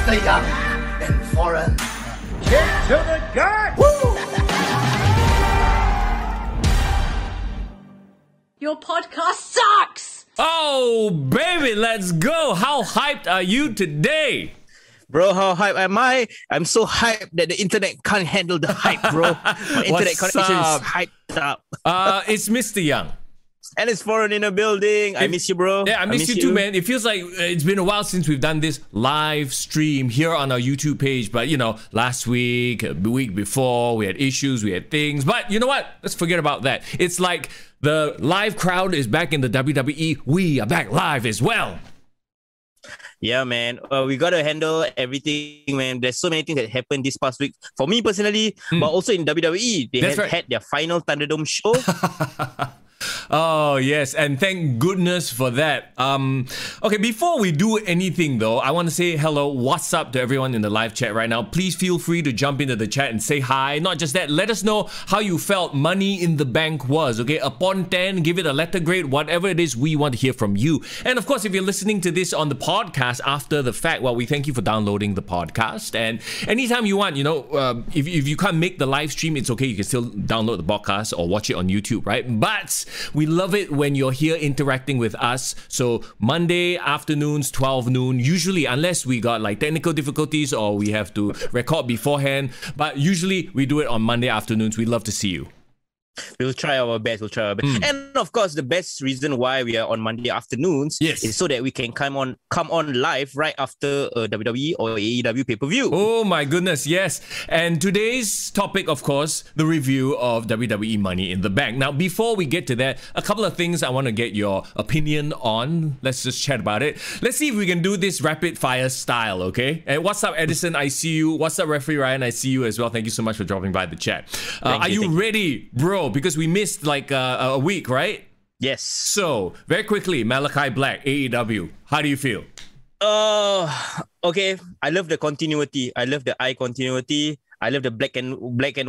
Mr. Young and FRGN. Kick to the gut! Woo! Your podcast sucks! Oh, baby, let's go. How hyped are you today? Bro, how hyped am I? I'm so hyped that the internet can't handle the hype, bro. My internet connection is hyped up. It's Mr. Young. And it's foreign in the building. I miss you, bro. Yeah, I miss you too, man. It feels like it's been a while since we've done this live stream here on our YouTube page. But, you know, last week, the week before, we had issues, we had things. But you know what? Let's forget about that. It's like the live crowd is back in the WWE. We are back live as well. Yeah, man. We got to handle everything, man. There's so many things that happened this past week. For me personally, but also in WWE. They had their final Thunderdome show. Oh, yes. And thank goodness for that. Okay, before we do anything, though, I want to say hello, what's up to everyone in the live chat right now. Please feel free to jump into the chat and say hi. Not just that, let us know how you felt Money in the Bank was, okay? Upon 10, give it a letter grade, whatever it is, we want to hear from you. And of course, if you're listening to this on the podcast after the fact, well, we thank you for downloading the podcast. And anytime you want, you know, if you can't make the live stream, it's okay. You can still download the podcast or watch it on YouTube, right? But we love it when you're here interacting with us. So Monday afternoons, 12 noon, usually, unless we got like technical difficulties or we have to record beforehand. But usually we do it on Monday afternoons. We love to see you. We'll try our best. And of course, the best reason why we are on Monday afternoons is so that we can come on live right after a WWE or AEW pay-per-view. Oh my goodness, yes. And today's topic, of course, the review of WWE Money in the Bank. Now, before we get to that, a couple of things I want to get your opinion on. Let's just chat about it. Let's see if we can do this rapid fire style, okay? And what's up, Edison? I see you. What's up, Referee Ryan? I see you as well. Thank you so much for dropping by the chat. Are you ready, bro? Because we missed like a week, right? Yes. So, very quickly, Malachi Black, AEW. How do you feel? Okay. I love the continuity. I love the eye continuity. I love the black and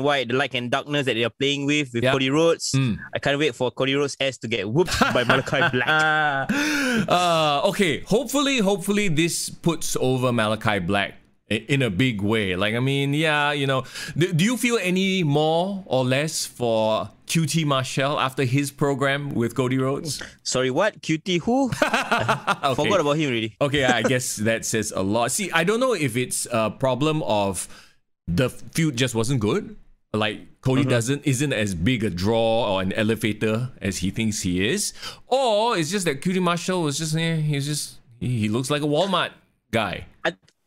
white, the light and darkness that they are playing with Cody Rhodes. I can't wait for Cody Rhodes' ass to get whooped by Malachi Black. Okay. Hopefully this puts over Malachi Black in a big way. Like, I mean, yeah, you know, do you feel any more or less for QT Marshall after his program with Cody Rhodes? Sorry, what? QT who? I forgot about him already. Okay, I guess that says a lot. See, I don't know if it's a problem of the feud just wasn't good. Like, Cody isn't as big a draw or an elevator as he thinks he is. Or it's just that QT Marshall was just, he looks like a Walmart guy.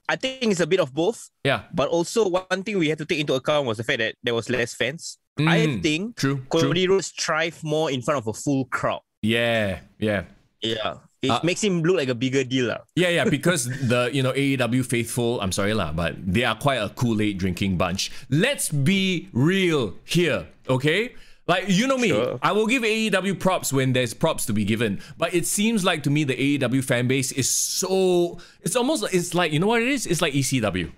I think it's a bit of both. Yeah. But also one thing we had to take into account was the fact that there was less fans. I think Cody Rhodes thrive more in front of a full crowd. Yeah. It makes him look like a bigger deal. Yeah, because the AEW faithful, I'm sorry but they are quite a Kool-Aid drinking bunch. Let's be real here, okay? Like, you know me, I will give AEW props when there's props to be given. But it seems like to me the AEW fan base is so... It's like, you know what it is? It's like ECW.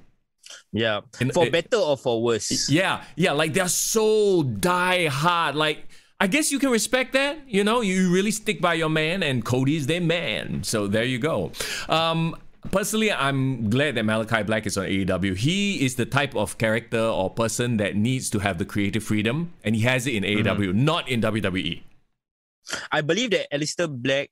Yeah, for better or for worse. Yeah, like they're so die-hard. Like, I guess you can respect that. You know, you really stick by your man and Cody's their man. So there you go. Personally, I'm glad that Malachi Black is on AEW. He is the type of character or person that needs to have the creative freedom, and he has it in AEW, not in WWE. I believe that Aleister Black,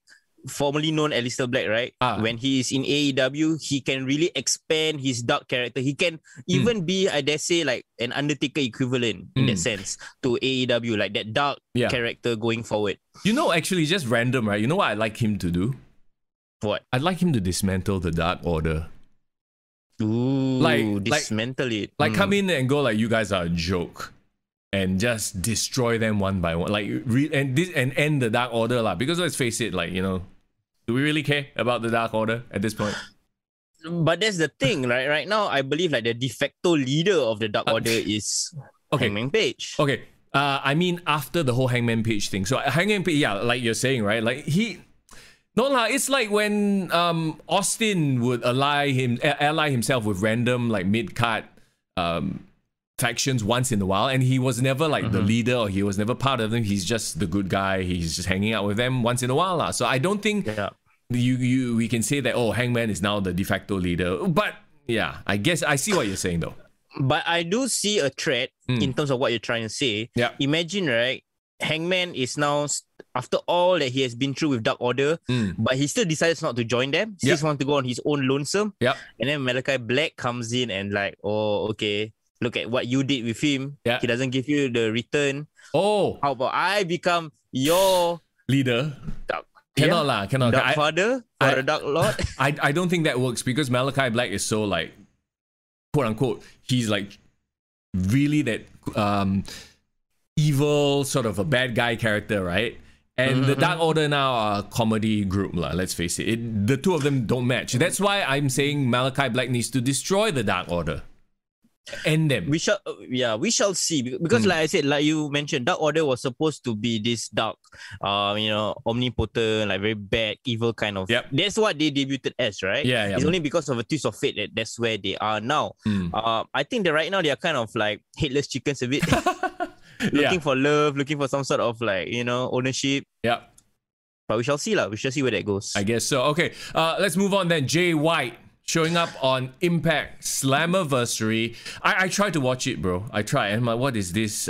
formerly known Aleister Black, right? When he is in AEW, he can really expand his dark character. He can even be, I dare say, like an Undertaker equivalent in that sense to AEW, like that dark character going forward. You know, actually, just random, right? You know what I'd like him to do? What? I'd like him to dismantle the Dark Order. Ooh, dismantle it. Like come in and go like, you guys are a joke. And just destroy them one by one. Like, and end the Dark Order lah. Because let's face it, like, you know, do we really care about the Dark Order at this point? But that's the thing, right? Right now, I believe like the de facto leader of the Dark Order is Hangman Page. Okay. I mean, after the whole Hangman Page thing. So Hangman Page, yeah, like you're saying, right? Like it's like when Austin would ally himself with random like mid-card factions once in a while, and he was never like the leader, or he was never part of them. He's just the good guy. He's just hanging out with them once in a while. So I don't think we can say that, oh, Hangman is now the de facto leader. But Yeah, I guess I see what you're saying though. But I do see a threat in terms of what you're trying to say. Yeah. Imagine, right? Hangman is now, after all that he has been through with Dark Order, but he still decides not to join them. He just wants to go on his own lonesome. Yep. And then Malachi Black comes in and like, oh, okay, look at what you did with him. Yeah. He doesn't give you the return. Oh. How about I become your leader? Cannot. Dark Father for the Dark Lord. I don't think that works because Malachi Black is so like, quote unquote, he's like really that evil sort of a bad guy character, right? And the Dark Order now are a comedy group, let's face it. The two of them don't match. That's why I'm saying Malachi Black needs to destroy the Dark Order. End them. We shall see. Because like I said, like you mentioned, Dark Order was supposed to be this dark, omnipotent, like very bad, evil kind of. Yep. That's what they debuted as, right? Yeah. It's only because of a twist of fate that's where they are now. I think that right now they are kind of like headless chickens a bit. Looking for love, looking for some sort of like, ownership. Yeah. But we shall see We shall see where that goes. I guess so. Okay, let's move on then. Jay White showing up on Impact Slammiversary. I tried to watch it, bro. I tried. And I'm like, what is this?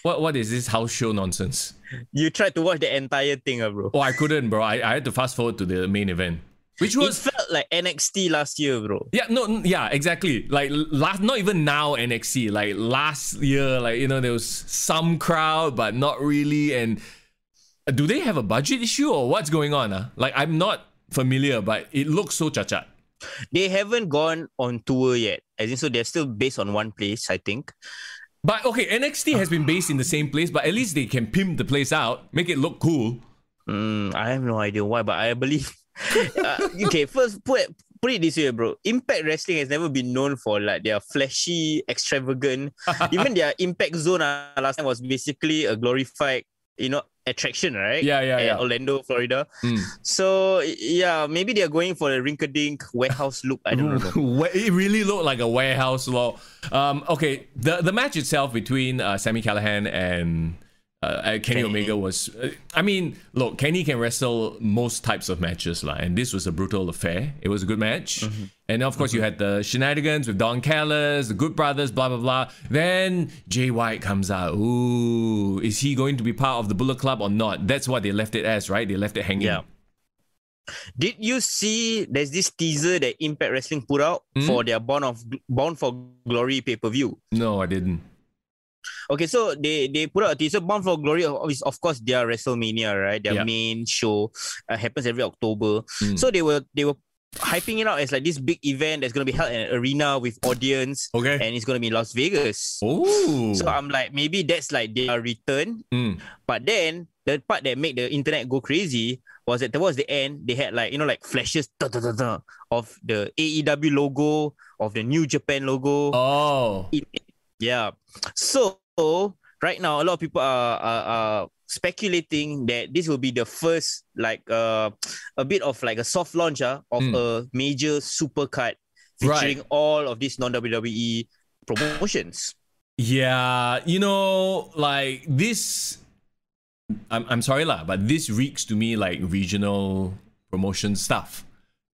What is this house show nonsense? You tried to watch the entire thing, bro. Oh, I couldn't, bro. I had to fast forward to the main event. Which was... It felt like NXT last year, bro. Yeah, exactly. Like, not even now NXT. Like, last year, like, there was some crowd, but not really. And do they have a budget issue or what's going on? Like, I'm not familiar, but it looks so chacha. They haven't gone on tour yet. As in, so they're still based on one place, I think. But, okay, NXT has been based in the same place, but at least they can pimp the place out, make it look cool. I have no idea why, but I believe... okay, first put it this way, bro. Impact Wrestling has never been known for like their flashy, extravagant. Even their Impact Zone last time was basically a glorified, attraction, right? Yeah. Orlando, Florida. So yeah, maybe they're going for a rink-a-dink warehouse look. I don't know. It really looked like a warehouse look. Okay, the match itself between Sami Callihan and Kenny Omega was... look, Kenny can wrestle most types of matches, and this was a brutal affair. It was a good match. And of course, you had the shenanigans with Don Callis, the Good Brothers, blah, blah, blah. Then Jay White comes out. Ooh, is he going to be part of the Bullet Club or not? That's what they left it as, right? They left it hanging. Yeah. Did you see there's this teaser that Impact Wrestling put out for their Bound for Glory pay-per-view? No, I didn't. Okay, so they put out a teaser. Bound for Glory is, of course, their WrestleMania, right? Their main show happens every October. So they were hyping it out as like this big event that's going to be held in an arena with audience. Okay. And it's going to be in Las Vegas. Ooh. So I'm like, maybe that's like their return. But then the part that made the internet go crazy was that towards the end, they had like, flashes of the AEW logo, of the New Japan logo. Oh. Yeah. So right now, a lot of people are speculating that this will be the first, like a bit of like a soft launch of a major supercard featuring all of these non-WWE promotions. Yeah, like this... I'm sorry but this reeks to me like regional promotion stuff.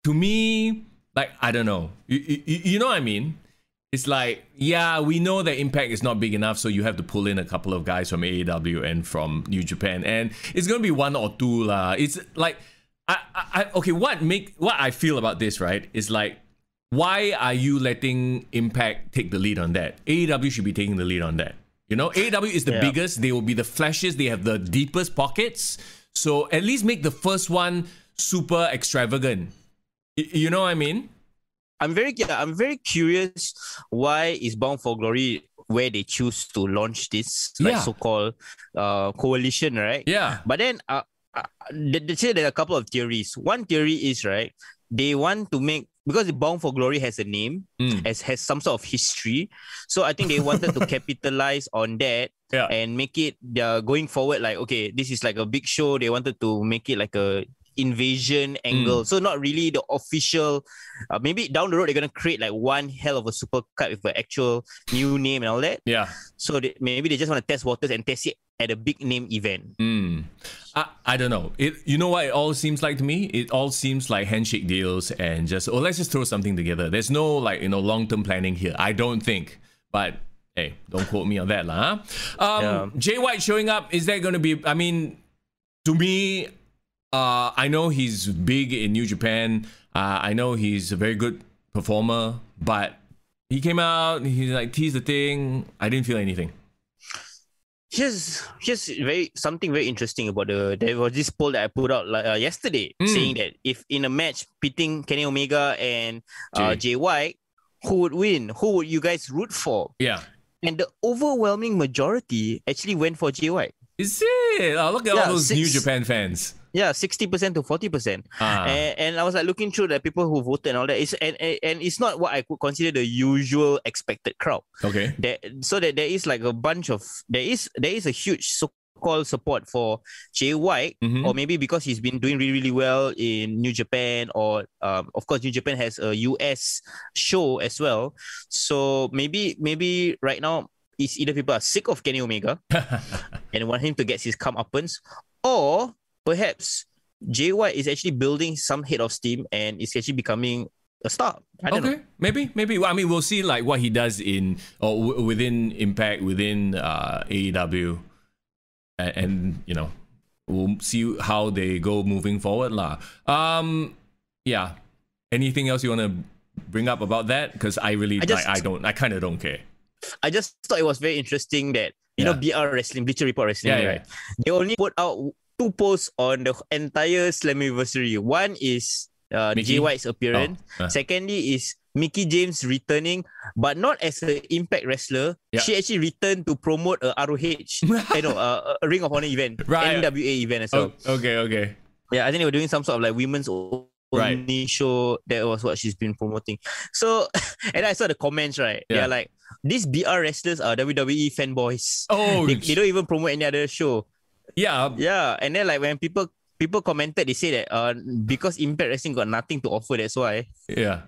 To me, like, I don't know. You know what I mean? It's like, yeah, we know that Impact is not big enough, so you have to pull in a couple of guys from AEW and from New Japan, and it's gonna be one or two lah. It's like, okay, what I feel about this, right, is like, why are you letting Impact take the lead on that? AEW should be taking the lead on that. AEW is the biggest. They will be the flashiest. They have the deepest pockets. So at least make the first one super extravagant. You know what I mean? I'm very curious why is Bound for Glory where they choose to launch this so-called coalition, right? Yeah. But then they say there are a couple of theories. One theory is, right, they want to make, because Bound for Glory has a name, has some sort of history. So I think they wanted to capitalize on that and make it going forward like, okay, this is like a big show. They wanted to make it like a invasion angle. So not really the official. Maybe down the road they're gonna create like one hell of a super card with an actual new name and all that. Yeah. So maybe they just want to test waters and test it at a big name event. I don't know. You know what it all seems like to me? It all seems like handshake deals and just let's just throw something together. There's no like long-term planning here. I don't think. But hey, don't quote me on that, lah. Jay White showing up. Is that going to be? I mean, to me, I know he's big in New Japan. I know he's a very good performer, but he came out. He like teased the thing. I didn't feel anything. Here's something very interesting about there was this poll that I put out yesterday saying that if in a match pitting Kenny Omega and Jay White, who would win? Who would you guys root for? Yeah. And the overwhelming majority actually went for Jay White. Is it? Oh, look at all those New Japan fans. Yeah, 60% to 40%. And I was like looking through the people who voted and all that. And it's not what I could consider the usual expected crowd. Okay. So that there is like a bunch of there is a huge so-called support for Jay White, or maybe because he's been doing really, really well in New Japan, or of course New Japan has a US show as well. So maybe right now it's either people are sick of Kenny Omega and want him to get his comeuppance, or perhaps Jay White is actually building some head of steam and is actually becoming a star. I don't know. Maybe. Well, I mean, we'll see like what he does in or within Impact, within AEW, and we'll see how they go moving forward, lah. Yeah. Anything else you want to bring up about that? Because I kind of don't care. I just thought it was very interesting that BR Wrestling, Bleacher Report Wrestling, right? They only put out 2 posts on the entire Slammiversary. One is Jay White's appearance. Secondly is Mickie James returning, but not as an Impact wrestler. Yeah. She actually returned to promote a ROH, a Ring of Honor event, NWA event as well. Okay. Yeah, I think they were doing some sort of like women's only show. That was what she's been promoting. So, and I saw the comments, right? Yeah. They're like, these BR wrestlers are WWE fanboys. They don't even promote any other show. Yeah. And then like when people commented, they say that because Impact Wrestling got nothing to offer, that's why. Yeah.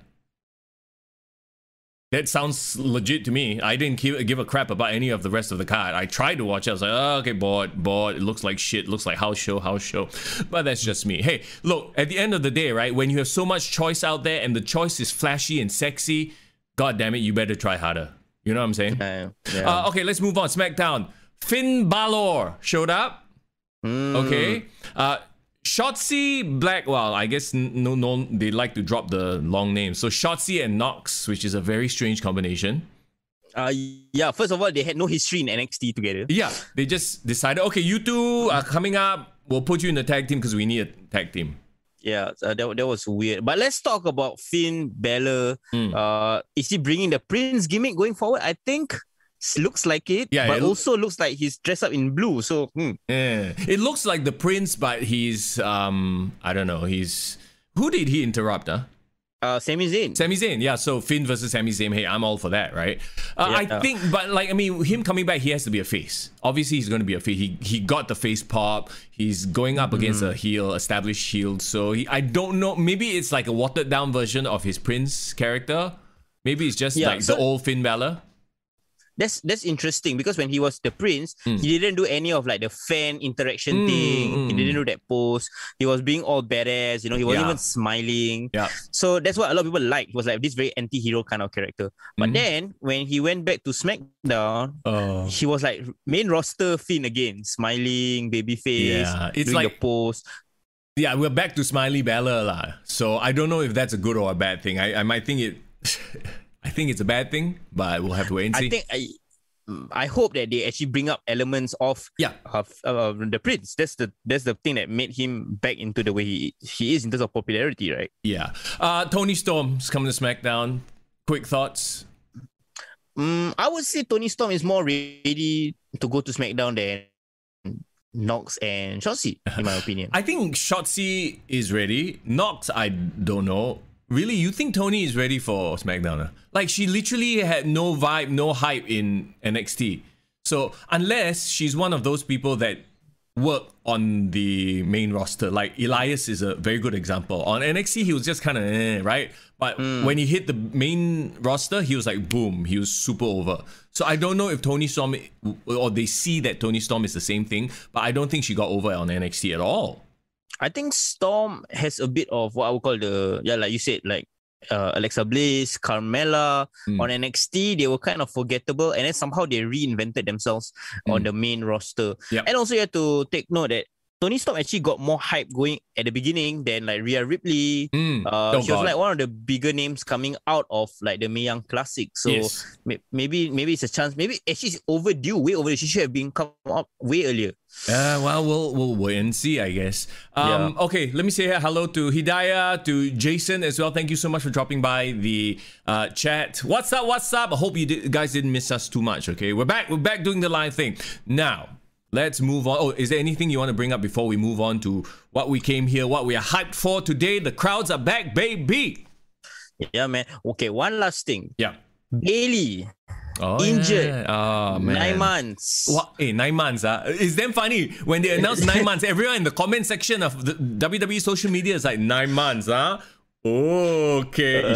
That sounds legit to me. I didn't give a crap about any of the rest of the card. I tried to watch it. I was like, okay, bored. It looks like shit. Looks like house show. But that's just me. Hey, look, at the end of the day, right, when you have so much choice out there and the choice is flashy and sexy, god damn it, you better try harder. You know what I'm saying? Yeah. Okay, let's move on. SmackDown. Finn Balor showed up. Okay. Shotzi Black, well, I guess no, they like to drop the long names. So Shotzi and Nox, which is a very strange combination. First of all, they had no history in NXT together. Yeah, they just decided, okay, you two are coming up. We'll put you in the tag team because we need a tag team. Yeah, that was weird. But let's talk about Finn Balor. Is he bringing the Prince gimmick going forward? I think looks like it, but also looks like he's dressed up in blue. So it looks like the Prince, but he's I don't know. Who did he interrupt? Sami Zayn, yeah. So Finn versus Sami Zayn. Hey, I'm all for that, right? I think, but like, I mean, him coming back, he has to be a face. Obviously, he's going to be a face. He got the face pop. He's going up against a established heel. So I don't know. Maybe it's like a watered down version of his Prince character. Maybe it's just the old Finn Balor. That's interesting because when he was the Prince, he didn't do any of like the fan interaction thing. He didn't do that pose. He was being all badass. He wasn't even smiling. Yeah. So that's what a lot of people liked. He was like this very anti-hero kind of character. But then when he went back to SmackDown, he was like main roster Finn again, smiling, babyface, it's doing like the pose. Yeah, we're back to Smiley Balor lah. So I don't know if that's a good or a bad thing. I might think it. I think it's a bad thing, but we'll have to wait and see. I hope that they actually bring up elements of the Prince. That's the thing that made him back into the way he is in terms of popularity, right? Yeah. Tony Storm's coming to SmackDown. Quick thoughts? I would say Tony Storm is more ready to go to SmackDown than Nox and Shotzi, in my opinion. I think Shotzi is ready. Nox, I don't know. Really? You think Tony is ready for SmackDown? Like, she literally had no vibe, no hype in NXT. So, unless she's one of those people that work on the main roster. Like Elias is a very good example. On NXT, he was just kind of right? But when he hit the main roster, he was like, boom, he was super over. So I don't know if Toni Storm, or they see that Toni Storm is the same thing, but I don't think she got over on NXT at all. I think Storm has a bit of what I would call like you said, like Alexa Bliss, Carmella. On NXT, they were kind of forgettable, and then somehow they reinvented themselves on the main roster. Yep. And also you have to take note that Toni Storm actually got more hype going at the beginning than like Rhea Ripley. She was like one of the bigger names coming out of like the Mae Young Classic. So maybe it's a chance. Maybe she's overdue, way overdue. She should have been come up way earlier. Well, we'll wait and see, I guess. Okay, let me say hello to Hidayah, to Jason as well. Thank you so much for dropping by the chat. What's up? I hope you guys didn't miss us too much. Okay, we're back doing the live thing now. Let's move on. Oh, is there anything you want to bring up before we move on to what we came here, what we are hyped for today? The crowds are back, baby. Yeah, man. Okay, one last thing. Yeah. Bailey. Injured. Yeah. Oh, man. 9 months. What? Hey, 9 months. It's damn funny. When they announced 9 months, everyone in the comment section of the WWE social media is like, 9 months, huh? Okay,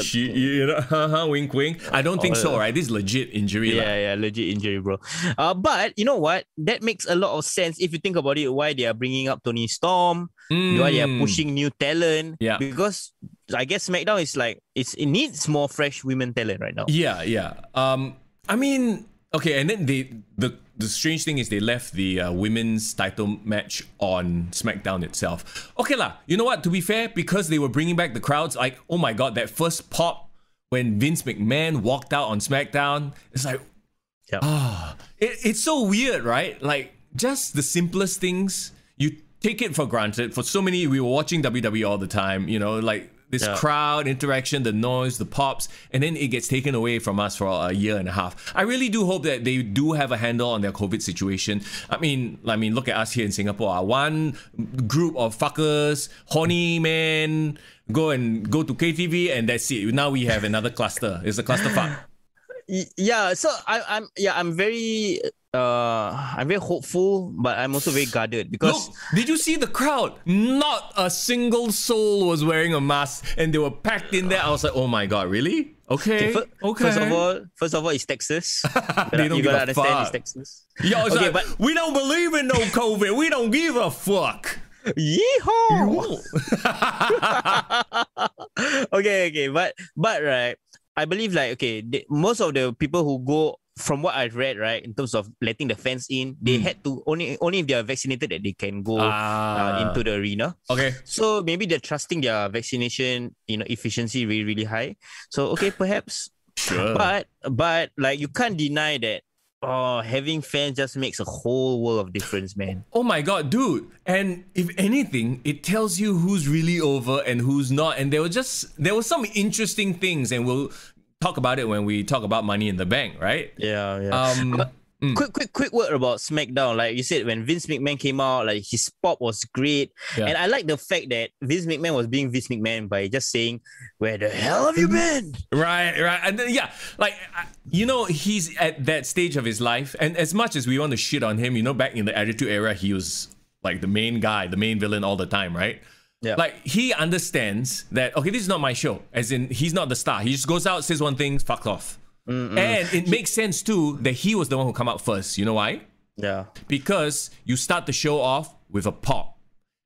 wink, wink. I don't think so, right? This is legit injury. Yeah, legit injury, bro. But you know what? That makes a lot of sense if you think about it. Why they are bringing up Toni Storm? Why they are pushing new talent? Yeah, because I guess SmackDown is like it needs more fresh women talent right now. Yeah. I mean, okay, and then the strange thing is they left the women's title match on SmackDown itself. Okay lah, you know what? To be fair, because they were bringing back the crowds, like, oh my god, that first pop when Vince McMahon walked out on SmackDown, it's like, it's so weird, right? Like, just the simplest things, you take it for granted. For so many, we were watching WWE all the time, you know, like, this crowd interaction, the noise, the pops, and then it gets taken away from us for a year and a half. I really do hope that they do have a handle on their COVID situation. I mean, look at us here in Singapore. One group of fuckers, horny men, go to KTV, and that's it. Now we have another cluster. It's a clusterfuck. Yeah, so I'm very hopeful, but I'm also very guarded because look, did you see the crowd? Not a single soul was wearing a mask, and they were packed in there. I was like, oh my god, really? Okay. First of all, it's Texas. They don't you give gotta a understand fuck. It's Texas. Yo, it's like, but we don't believe in no COVID. We don't give a fuck. Yeehaw! okay, but right. I believe most of the people who go, from what I've read, right, in terms of letting the fans in, they had to only if they are vaccinated that they can go into the arena. Okay. So maybe they're trusting their vaccination, efficiency really, really high. So okay, perhaps. Sure. But like you can't deny that. Oh, having fans just makes a whole world of difference, man. Oh my god, dude. And if anything, it tells you who's really over and who's not. And there were some interesting things, and we'll talk about it when we talk about Money in the Bank, right? Yeah. Quick word about SmackDown. Like you said, when Vince McMahon came out, like his pop was great. Yeah. And I like the fact that Vince McMahon was being Vince McMahon by just saying, "Where the hell have you been?" Right. And then, he's at that stage of his life. And as much as we want to shit on him, back in the Attitude Era, he was like the main guy, the main villain all the time, right? Yeah. Like, he understands that, okay, this is not my show. As in, he's not the star. He just goes out, says one thing, fuck off. And it makes sense too that he was the one who come out first. You know why? Yeah. Because you start the show off with a pop.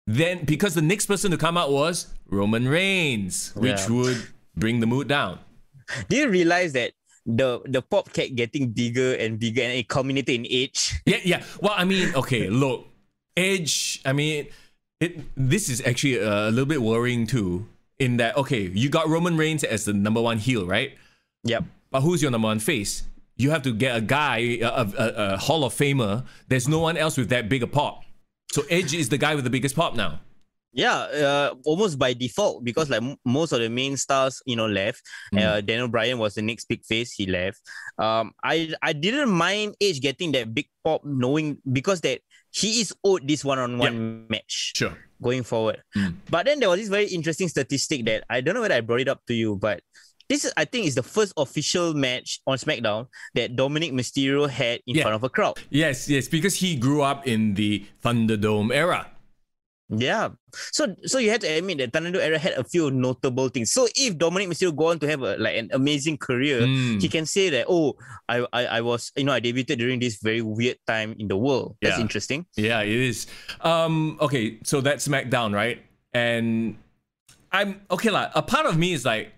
Then, because the next person to come out was Roman Reigns, which would bring the mood down. Do you realize that the pop kept getting bigger and bigger and it culminated in Edge? Yeah. Well, I mean, okay, look, Edge, I mean, this is actually a little bit worrying too, in that, okay, you got Roman Reigns as the number one heel, right? Yep. But who's your number one face? You have to get a guy, a Hall of Famer. There's no one else with that big a pop. So Edge is the guy with the biggest pop now. Yeah, almost by default, because like most of the main stars, left. Daniel Bryan was the next big face. He left. I didn't mind Edge getting that big pop, knowing because that he is owed this one-on-one match. Going forward. But then there was this very interesting statistic that I don't know whether I brought it up to you, but this is, I think, is the first official match on SmackDown that Dominic Mysterio had in front of a crowd. Yes, because he grew up in the Thunderdome era. Yeah. So you had to admit that Thunderdome era had a few notable things. So if Dominic Mysterio go on to have an amazing career, he can say that, I was, I debuted during this very weird time in the world. That's interesting. Yeah, it is. Okay, so that's SmackDown, right? And I'm okay lah. A part of me is like,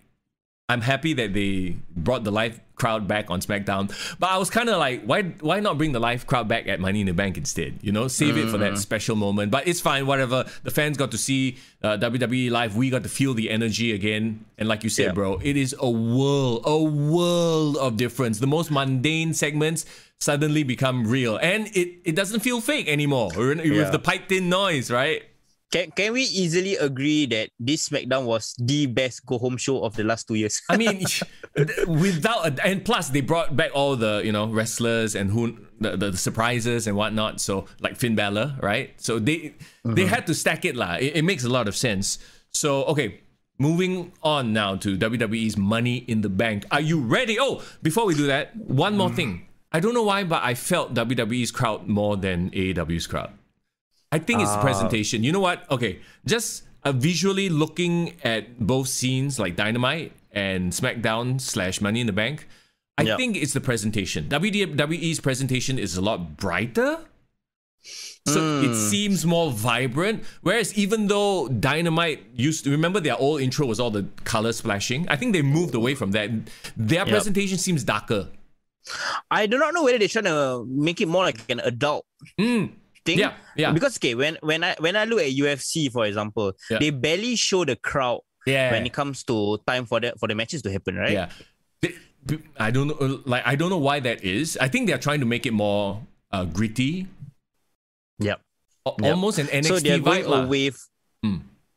I'm happy that they brought the live crowd back on SmackDown, but I was kind of like, why not bring the live crowd back at Money in the Bank instead? Save it for that special moment. But it's fine, whatever. The fans got to see WWE live. We got to feel the energy again. And like you said, bro, it is a world of difference. The most mundane segments suddenly become real, and it doesn't feel fake anymore with the piped-in noise, right? Can we easily agree that this SmackDown was the best go-home show of the last 2 years? I mean, and plus they brought back all the wrestlers and the surprises and whatnot. So like Finn Balor, right? So they had to stack it lah. It makes a lot of sense. So okay, moving on now to WWE's Money in the Bank. Are you ready? Oh, before we do that, one more thing. I don't know why, but I felt WWE's crowd more than AEW's crowd. I think it's the presentation. You know what? Okay, just visually looking at both scenes like Dynamite and SmackDown / Money in the Bank, I think it's the presentation. WWE's presentation is a lot brighter. So it seems more vibrant. Whereas even though Dynamite used to, remember their old intro was all the color splashing? I think they moved away from that. Their presentation seems darker. I do not know whether they're trying to make it more like an adult thing. Yeah. Because when I look at UFC, for example, they barely show the crowd when it comes to time for the matches to happen, right? Yeah. I don't know. I don't know why that is. I think they're trying to make it more gritty. Yep. Almost an NXT so they're going vibe away.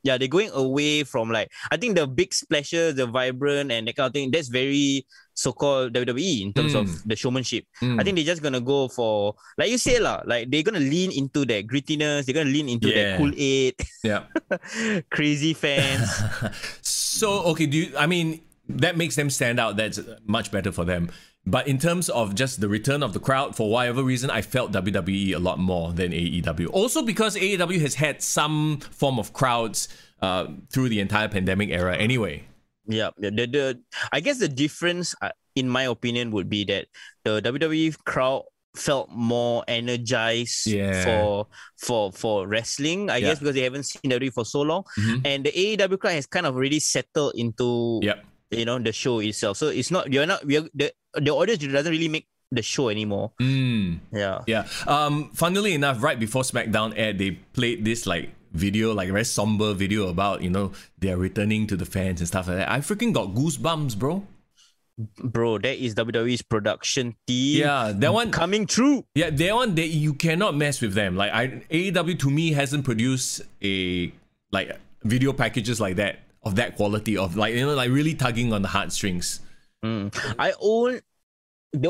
Yeah, they're going away from I think the big splashes, the vibrant and that kind of thing. That's very so-called WWE in terms of the showmanship. I think they're just gonna go for, like you say lah, like they're gonna lean into that grittiness. They're gonna lean into that Kool-Aid. Yeah. Crazy fans. So okay, I mean that makes them stand out. That's much better for them. But in terms of just the return of the crowd, for whatever reason, I felt WWE a lot more than AEW. Also because AEW has had some form of crowds through the entire pandemic era anyway. Yeah. I guess the difference, in my opinion, would be that the WWE crowd felt more energized for wrestling, I guess, because they haven't seen WWE for so long. And the AEW crowd has kind of already settled into... the show itself. So it's not, the audience doesn't really make the show anymore. Funnily enough, right before SmackDown aired, they played this video, a very somber video about, they're returning to the fans and stuff like that. I freaking got goosebumps, bro. Bro, that is WWE's production team. Yeah, that one coming true. Yeah, that one, you cannot mess with them. AEW to me hasn't produced video packages like that, of that quality, of really tugging on the heartstrings. The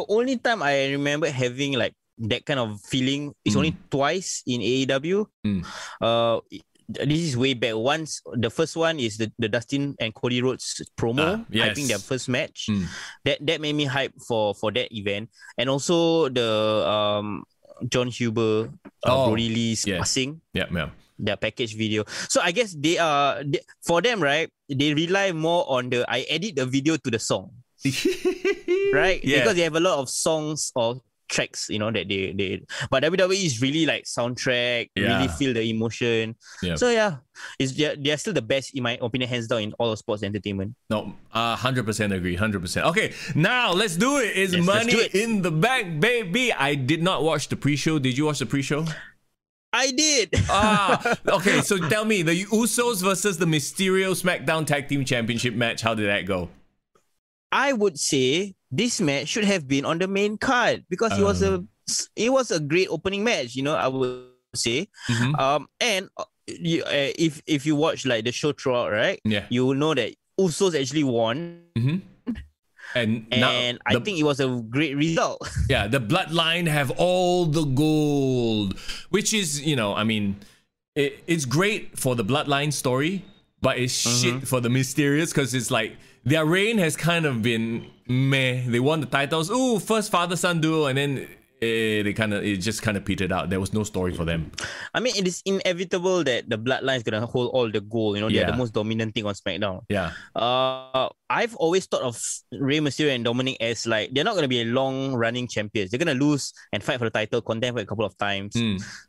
only time I remember having that kind of feeling is only twice in AEW. This is way back. Once, the first one is the Dustin and Cody Rhodes promo. I think their first match. That made me hype for that event. And also the John Huber, Brody Lee's passing. Their package video. So I guess for them, right, they rely more on I edit the video to the song. Right? Because they have a lot of songs or tracks, that they but WWE is really soundtrack, really feel the emotion. So they're still the best, in my opinion, hands down, in all of sports entertainment. No, 100% agree, 100%. Okay, now let's do it. It's Money in the Bank, baby. I did not watch the pre-show. Did you watch the pre-show? I did. Okay, so tell me, the Usos versus the Mysterio SmackDown Tag Team Championship match, how did that go? I would say this match should have been on the main card because it was a great opening match, I would say. And if you watch the show throughout, right? Yeah. You will know that Usos actually won. And I think it was a great result. Yeah, the Bloodline have all the gold, which is, it's great for the Bloodline story, but it's shit for the Mysterious because it's like their reign has kind of been meh. They won the titles. Ooh, first father-son duo, and then it just kind of petered out. There was no story for them. I mean, it is inevitable that the Bloodline is gonna hold all the gold. You know, they're the most dominant thing on SmackDown. Yeah. I've always thought of Rey Mysterio and Dominic as like they're not gonna be a long-running champions. They're gonna lose and fight for the title, contend for a couple of times.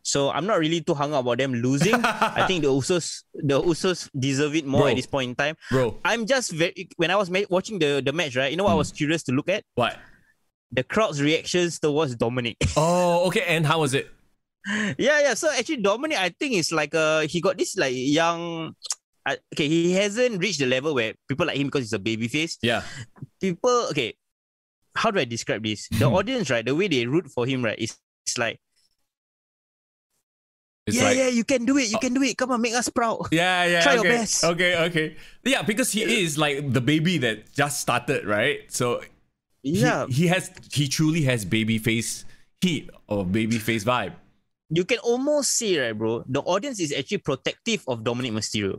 So I'm not really too hung up about them losing. I think the Usos deserve it more at this point in time. Bro, I'm just when I was watching the match, right? You know what I was curious to look at? What? The crowd's reactions towards Dominic. Oh, okay. And how was it? Yeah. So actually, Dominic, I think is like he got this like young. Okay, he hasn't reached the level where people like him because he's a babyface. Yeah. People, okay. How do I describe this? The audience, right? The way they root for him, right? It's like. Yeah, you can do it. You can do it. Come on, make us proud. Yeah. Try your best. Okay. Yeah, because he is like the baby that just started, right? So. Yeah, he truly has babyface heat or babyface vibe. You can almost see, right, bro? The audience is actually protective of Dominic Mysterio.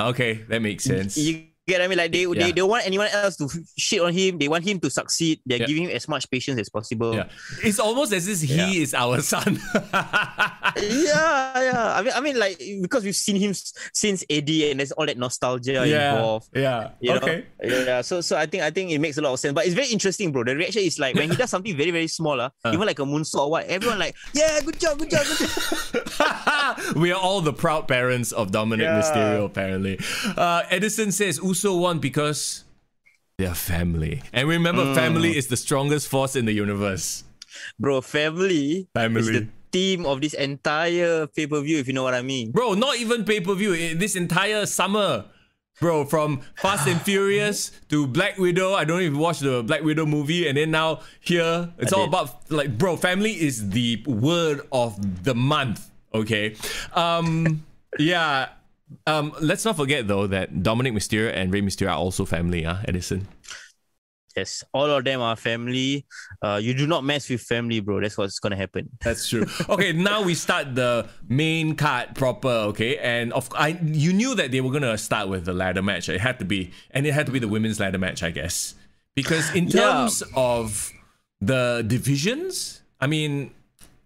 Okay, that makes sense. You get what I mean? Like they don't want anyone else to shit on him. They want him to succeed. They're giving him as much patience as possible. Yeah. It's almost as if he is our son. Yeah. I mean, like because we've seen him since Eddie, and there's all that nostalgia involved. Yeah. Okay. Yeah. So I think it makes a lot of sense. But it's very interesting, bro. The reaction is like when he does something very, very small, even like a moonsault or what, everyone like, yeah, good job. We are all the proud parents of Dominic Mysterio, apparently. Edison says Uso won because they're family. And remember, family is the strongest force in the universe. Bro, family. is the theme of this entire pay-per-view, if you know what I mean. Bro, not even pay-per-view. This entire summer. Bro, from Fast and Furious to Black Widow. I don't know if you watched the Black Widow movie. And then now here, it's all about, like, bro, family is the word of the month. Okay. Let's not forget, though, that Dominic Mysterio and Rey Mysterio are also family, Edison. Yes, all of them are family. You do not mess with family, bro. That's what's gonna happen. That's true. Okay, now we start the main card proper. Okay, and you knew that they were gonna start with the ladder match. It had to be, and it had to be the women's ladder match, I guess, because in terms of the divisions, I mean,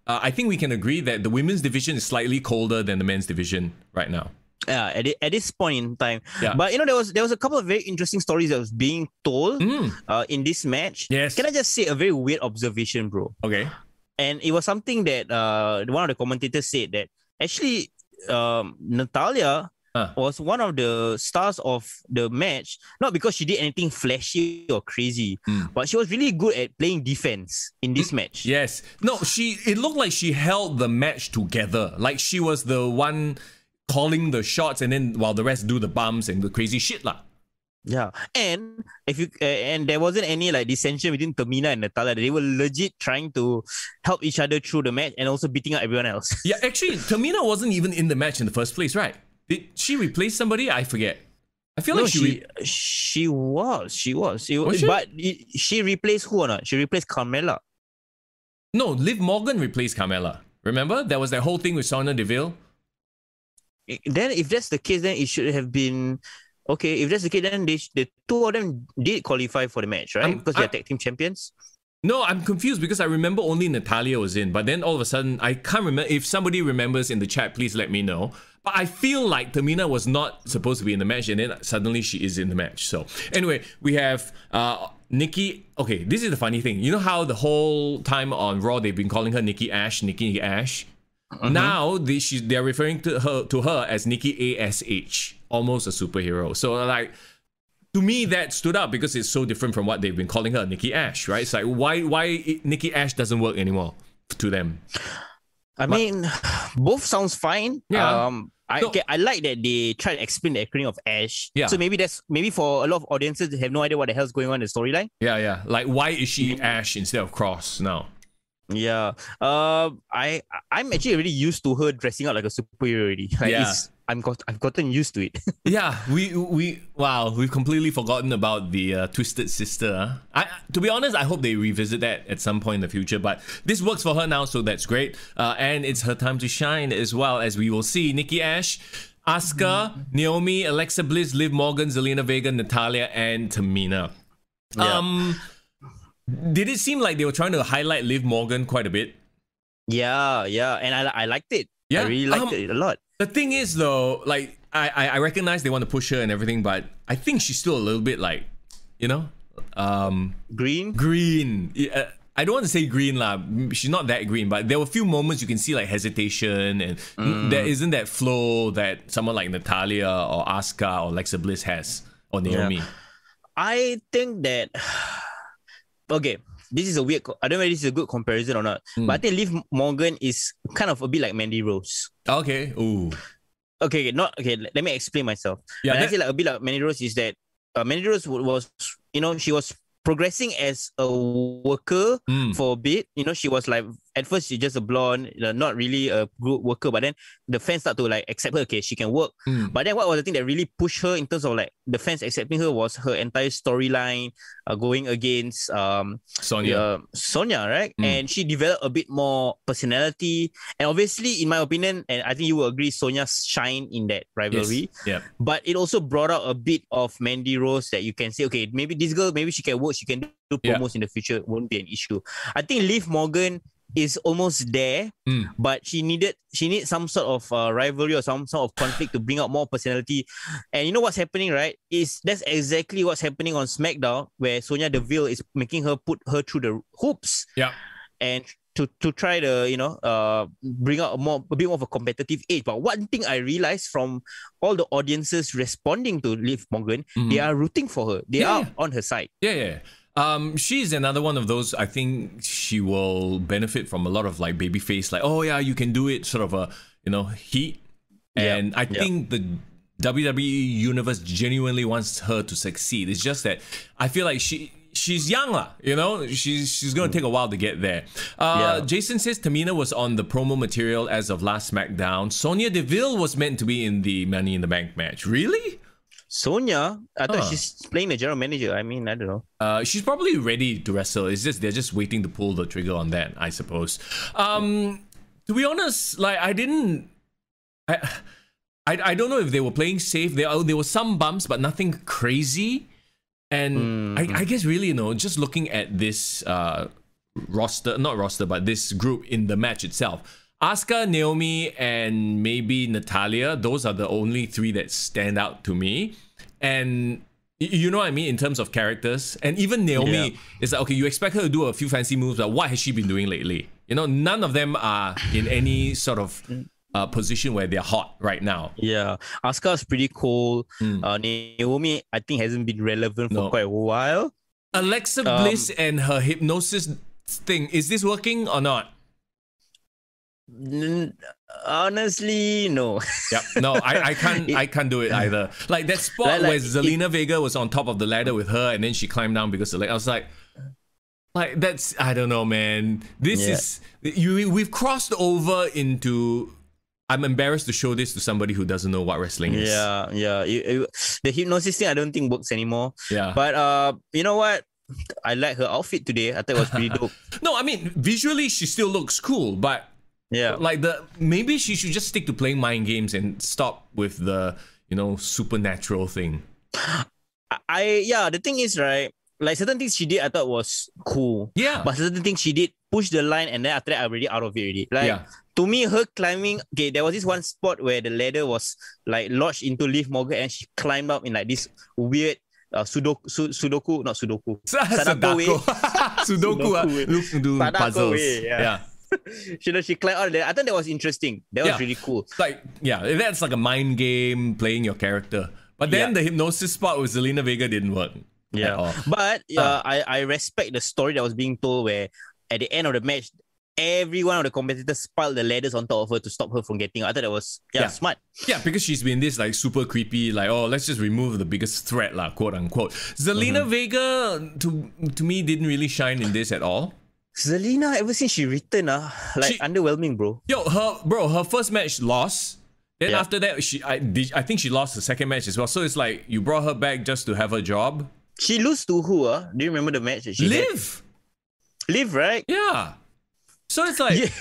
I think we can agree that the women's division is slightly colder than the men's division right now. Yeah, at this point in time. Yeah. But you know, there was a couple of very interesting stories that was being told in this match. Yes. Can I just say a very weird observation, bro? Okay. And it was something that one of the commentators said that actually Natalya was one of the stars of the match, not because she did anything flashy or crazy, but she was really good at playing defense in this match. Yes. No, it looked like she held the match together. Like she was the one calling the shots, and then while the rest do the bumps and the crazy shit lah. Yeah, and if you and there wasn't any like dissension between Tamina and Natalya. They were legit trying to help each other through the match and also beating up everyone else. Yeah, actually, Tamina wasn't even in the match in the first place, right? Did she replace somebody? I forget. I feel like she was. Was but she replaced who or not? She replaced Carmella. No, Liv Morgan replaced Carmella. Remember, there was that whole thing with Sonya Deville. Then if that's the case, then it should have been okay. If that's the case, then the two of them did qualify for the match, right? Because they're tag team champions. No, I'm confused because I remember only Natalya was in, but then all of a sudden I can't remember. If somebody remembers in the chat, please let me know. But I feel like Tamina was not supposed to be in the match, and then suddenly she is in the match. So anyway, we have Nikki. Okay, this is the funny thing. You know how the whole time on Raw they've been calling her Nikki Ash. Now they're referring to her as Nikki ASH, almost a superhero. So like, to me that stood out because it's so different from what they've been calling her, Nikki Ash, right? It's like why Nikki Ash doesn't work anymore to them. I mean, both sounds fine. Yeah. I like that they try to explain the acronym of Ash. Yeah. So maybe for a lot of audiences they have no idea what the hell's going on in the storyline. Yeah. Like, why is she Ash instead of Cross now? Yeah. I'm actually already used to her dressing out like a superhero already. Like, I've gotten used to it. Yeah, we've completely forgotten about the Twisted Sister. To be honest, I hope they revisit that at some point in the future. But this works for her now, so that's great. And it's her time to shine as well, as we will see. Nikki Ash, Asuka, Naomi, Alexa Bliss, Liv Morgan, Zelina Vega, Natalya, and Tamina. Yeah. Did it seem like they were trying to highlight Liv Morgan quite a bit? Yeah, and I liked it. Yeah. I really liked it a lot. The thing is, though, like I recognize they want to push her and everything, but I think she's still a little bit like, Green. Yeah, I don't want to say green lah. She's not that green, but there were a few moments you can see like hesitation, and there isn't that flow that someone like Natalya or Asuka or Alexa Bliss has, or Naomi. Yeah. I think that okay, this is a weird. I don't know if this is a good comparison or not, but I think Liv Morgan is kind of a bit like Mandy Rose. Okay. Ooh. Okay. Let me explain myself. Yeah. When I say like a bit like Mandy Rose is that Mandy Rose was, she was progressing as a worker for a bit. She was like, at first she's just a blonde, not really a good worker, but then the fans start to like accept her. Okay, she can work. But then what was the thing that really pushed her in terms of like the fans accepting her was her entire storyline going against Sonya, right? And she developed a bit more personality. And obviously, in my opinion, and I think you will agree, Sonya shine in that rivalry. Yes. Yeah. But it also brought out a bit of Mandy Rose that you can say, okay, maybe this girl, maybe she can work, she can do promos in the future, it won't be an issue. I think Liv Morgan is almost there, but she needs some sort of rivalry or some sort of conflict to bring out more personality. And you know what's happening, right? That's exactly what's happening on SmackDown, where Sonya Deville is making her put her through the hoops. Yeah. And to try to bring out a bit more of a competitive edge. But one thing I realized from all the audiences responding to Liv Morgan, they are rooting for her. They are on her side. Yeah. She's another one of those. I think she will benefit from a lot of like babyface, like, oh yeah, you can do it, sort of a heat. And I think the WWE universe genuinely wants her to succeed. It's just that I feel like she's young lah, she's gonna take a while to get there. Jason says Tamina was on the promo material as of last SmackDown. Sonya Deville was meant to be in the Money in the Bank match. Really? Sonya? I thought she's playing the general manager. I mean, I don't know. She's probably ready to wrestle. It's just they're just waiting to pull the trigger on that, I suppose. To be honest, like I don't know if they were playing safe. There were some bumps, but nothing crazy. And I guess really, just looking at this but this group in the match itself. Asuka, Naomi, and maybe Natalya, those are the only three that stand out to me. And you know what I mean in terms of characters. And even Naomi is like, okay, you expect her to do a few fancy moves, but what has she been doing lately? None of them are in any sort of position where they're hot right now. Yeah. Asuka's pretty cool. Naomi, I think, hasn't been relevant for quite a while. Alexa Bliss and her hypnosis thing, is this working or not? Honestly, no. No, I can't do it either. Like that spot where Zelina Vega was on top of the ladder with her, and then she climbed down because of the leg. I was like that's, I don't know, man. This is we've crossed over into. I'm embarrassed to show this to somebody who doesn't know what wrestling is. The hypnosis thing I don't think works anymore. Yeah. But you know what? I like her outfit today. I thought it was pretty dope. No, I mean visually she still looks cool, but maybe she should just stick to playing mind games and stop with the supernatural thing. The thing is, right, like certain things she did I thought was cool. Yeah. But certain things she did push the line, and then after that I'm already out of it already. Like to me, her climbing, okay, there was this one spot where the ladder was like lodged into Liv Morgan and she climbed up in like this weird Sudoku way. Sudoku puzzles. Yeah. She climbed out there. I thought that was interesting. That was really cool. Like, that's like a mind game, playing your character. But then the hypnosis spot with Zelina Vega didn't work. But I respect the story that was being told, where at the end of the match, every one of the competitors piled the ladders on top of her to stop her from getting out. I thought that was smart. Yeah, because she's been this like super creepy, like, oh, let's just remove the biggest threat, quote unquote. Zelina Vega, to me, didn't really shine in this at all. Zelina, ever since she returned, underwhelming, bro. Her first match lost. Then after that, I think she lost the second match as well. So it's like you brought her back just to have her job. She lose to who? Do you remember the match that she Liv. Liv, right? Yeah. So it's like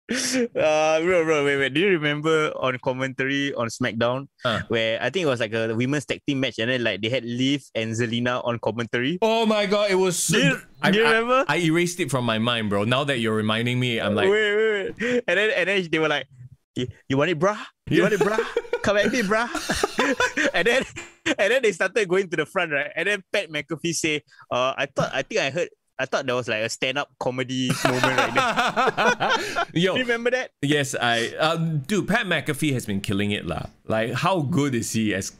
Bro, wait. Do you remember on commentary on SmackDown where I think it was like a women's tag team match and then like they had Liv and Zelina on commentary? Oh my god, it was so... Do you remember? I erased it from my mind, bro. Now that you're reminding me, I'm like... Wait. And then they were like, you want it, brah? You want it, brah? Come at me, brah. and then they started going to the front, right? And then Pat McAfee say, I thought there was like a stand-up comedy moment right there. Yo, you remember that? Yes, dude, Pat McAfee has been killing it lah. Like, how good is he as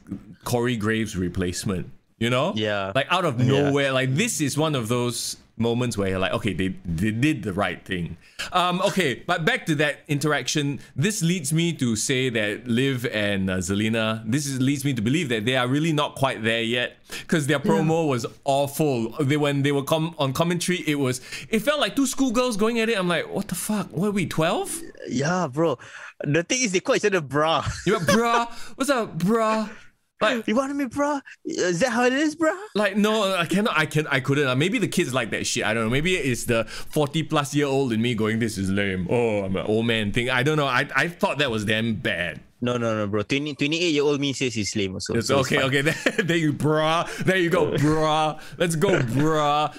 Corey Graves' replacement? You know? Yeah. Like, out of nowhere. Like, this is one of those moments where you're like, okay, they did the right thing. Okay, but back to that interaction. This leads me to say that Liv and Zelina, leads me to believe that they are really not quite there yet, because their promo was awful. When they were on commentary, it felt like two schoolgirls going at it. I'm like, what the fuck? What are we, 12? Yeah, bro. The thing is, they call each other brah. You're like, brah? What's up, brah? Like, you want me, bro? Is that how it is, bro? Like, no, I couldn't. Maybe the kids like that shit. I don't know. Maybe it's the 40-plus-year-old in me going, this is lame. Oh, I'm an old man thing. I don't know. I thought that was damn bad. No, bro. 28-year-old me says he's lame also. It's okay. There you, brah. There you go, brah. Let's go, brah.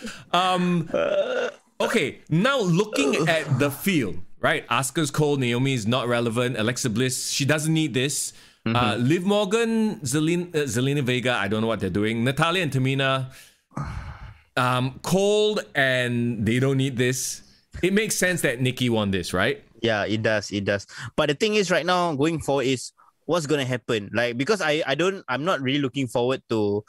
Okay, now looking at the field, right? Asuka's cold. Naomi is not relevant. Alexa Bliss, she doesn't need this. Liv Morgan, Zelina Vega, I don't know what they're doing. Natalya and Tamina, cold, and they don't need this. It makes sense that Nikki won this, right? Yeah, it does. But the thing is, right now, going forward is what's gonna happen. Like, because I'm not really looking forward to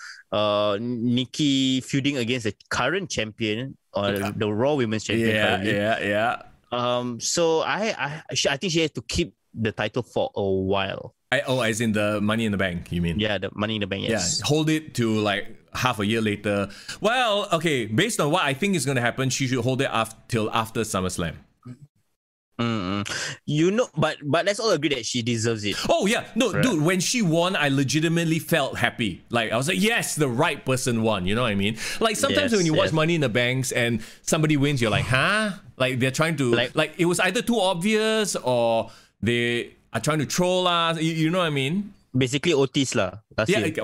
Nikki feuding against the current champion or the Raw Women's Champion. Yeah. So I think she has to keep the title for a while. As in the Money in the Bank, you mean? Yeah, the Money in the Bank, yes. Yeah, hold it to like half a year later. Well, okay, based on what I think is going to happen, she should hold it till after SummerSlam. You know, but let's all agree that she deserves it. Oh yeah, no, right. Dude, when she won, I legitimately felt happy. Like, I was like, yes, the right person won. You know what I mean? Like, sometimes when you watch Money in the Banks and somebody wins, you're like, huh? Like, they're trying to like it was either too obvious or they are trying to troll us. You know what I mean? Basically, Otis lah. Yes.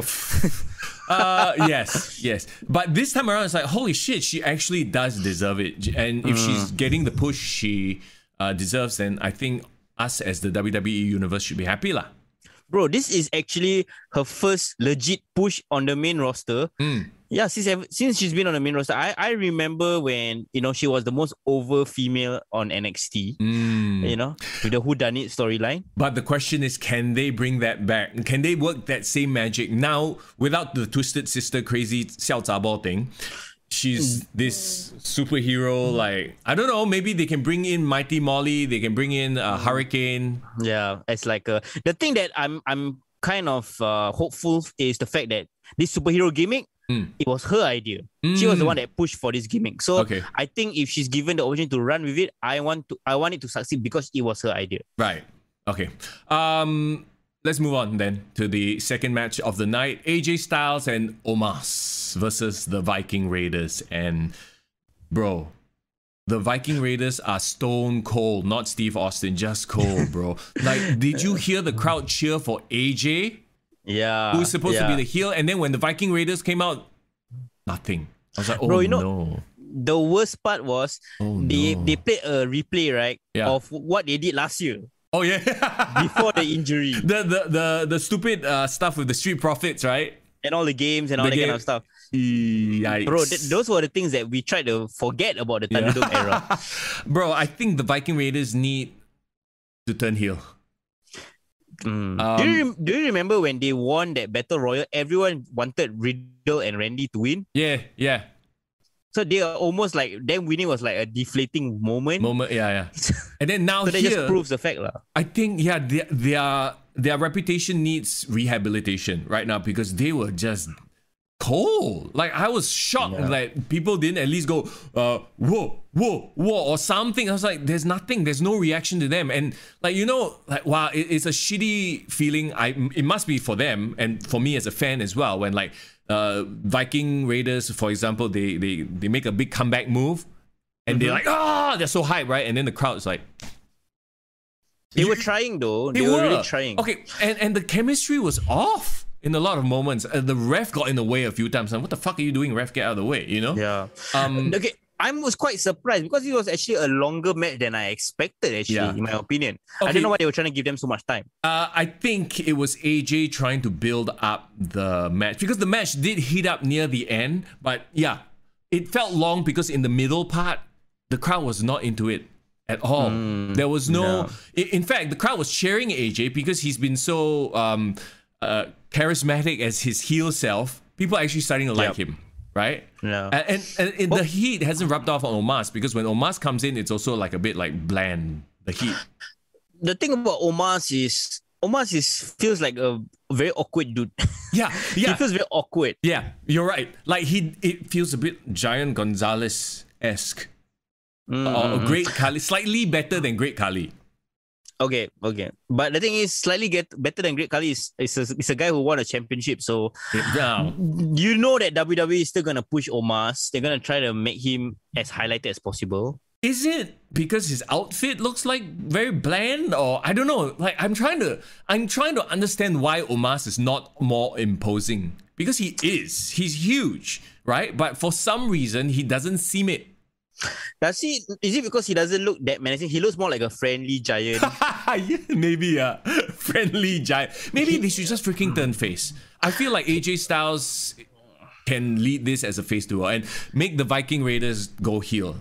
But this time around, it's like, holy shit, she actually does deserve it. And if she's getting the push she deserves, then I think us as the WWE Universe should be happy lah. Bro, this is actually her first legit push on the main roster. Yeah, since she's been on the main roster, I remember when, you know, she was the most over female on NXT, you know, with the whodunit storyline. But the question is, can they bring that back? Can they work that same magic now without the Twisted Sister crazy Xiao Zha Bao thing? She's this superhero, like, I don't know, maybe they can bring in Mighty Molly, they can bring in Hurricane. Yeah, it's like the thing that I'm kind of hopeful is the fact that this superhero gimmick, it was her idea. She was the one that pushed for this gimmick. So I think if she's given the opportunity to run with it, I want it to succeed because it was her idea. Right. Okay. Let's move on then to the second match of the night. AJ Styles and Omos versus the Viking Raiders. And bro, the Viking Raiders are stone cold, not Steve Austin, just cold, bro. Like, did you hear the crowd cheer for AJ? Yeah. Who's supposed to be the heel? And then when the Viking Raiders came out, nothing. I was like, oh, bro, you know, no. The worst part was they played a replay, right, of what they did last year. Oh yeah, before the injury, the stupid stuff with the Street Profits, right? And all the games and all that kind of stuff. Yikes. Bro, those were the things that we tried to forget about the Thunderdome era. Bro, I think the Viking Raiders need to turn heel. Do you remember when they won that Battle Royal? Everyone wanted Riddle and Randy to win. Yeah. So they are almost like them winning was like a deflating moment. Yeah. And then now so that just proves the fact lah. I think their reputation needs rehabilitation right now because they were just cold. Like, I was shocked that people didn't at least go whoa or something. I was like, there's nothing, there's no reaction to them. And like, you know, like, wow, it's a shitty feeling. It must be for them and for me as a fan as well, when like Viking Raiders, for example, they make a big comeback move and they're like, they're so hyped, right? And then the crowd's like, They were trying though. They were were really trying. Okay, and the chemistry was off in a lot of moments. The ref got in the way a few times. And what the fuck are you doing, ref? Get out of the way, you know? Yeah. Okay. I was quite surprised because it was actually a longer match than I expected, in my opinion. Okay. I don't know why they were trying to give them so much time. I think it was AJ trying to build up the match because the match did heat up near the end, but yeah, it felt long because in the middle part, the crowd was not into it at all. There was no... In fact, the crowd was cheering AJ because he's been so charismatic as his heel self. People are actually starting to like him. Right? Yeah. And the heat hasn't rubbed off on Omos because when Omos comes in, it's also like a bit like bland, the heat. The thing about Omos is feels like a very awkward dude. Yeah. He feels very awkward. Yeah, you're right. Like it feels a bit Giant Gonzalez-esque. Or Great Khali, slightly better than Great Khali. Okay. But the thing is, slightly better than Great Khali is a guy who won a championship. So, you know that WWE is still going to push Omos. They're going to try to make him as highlighted as possible. Is it because his outfit looks like very bland? Or I don't know. Like, I'm trying to understand why Omos is not more imposing. Because he is. He's huge, right? But for some reason, he doesn't seem it. Is it because he doesn't look that menacing? He looks more like a friendly giant. Yeah, maybe friendly giant. Maybe they should just freaking turn face. I feel like AJ Styles can lead this as a face duo and make the Viking Raiders go heel.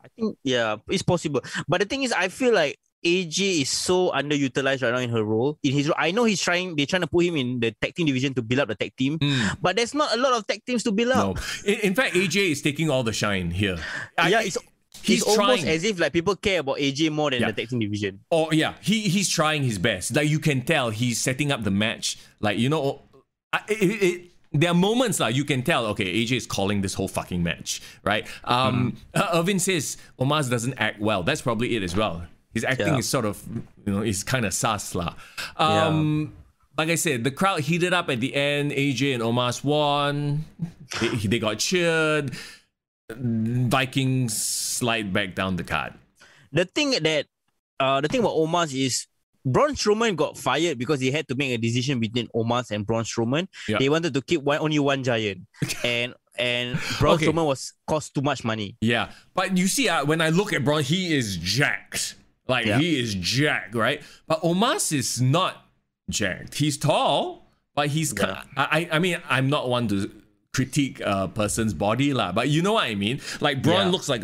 I think it's possible. But the thing is, I feel like AJ is so underutilized right now in her role. I know they're trying to put him in the tag team division to build up the tag team, but there's not a lot of tag teams to build up. No. In fact, AJ is taking all the shine here. He's almost as if like people care about AJ more than the tag team division. Oh yeah, he's trying his best. Like you can tell, he's setting up the match. Like you know, there are moments you can tell. Okay, AJ is calling this whole fucking match, right? Irvin says Omos doesn't act well. That's probably it as well. His acting is sort of, is kind of sus lah. Like I said, the crowd heated up at the end. AJ and Omos won. They got cheered. Vikings slide back down the card. The thing about Omos is Braun Strowman got fired because they had to make a decision between Omos and Braun Strowman. Yeah. They wanted to keep only one giant, and Braun Strowman cost too much money. Yeah, but you see, when I look at Braun, he is jacked. He is jacked, right? But Omos is not jacked. He's tall, but he's... I mean, I'm not one to critique a person's body, but you know what I mean? Like, Braun looks like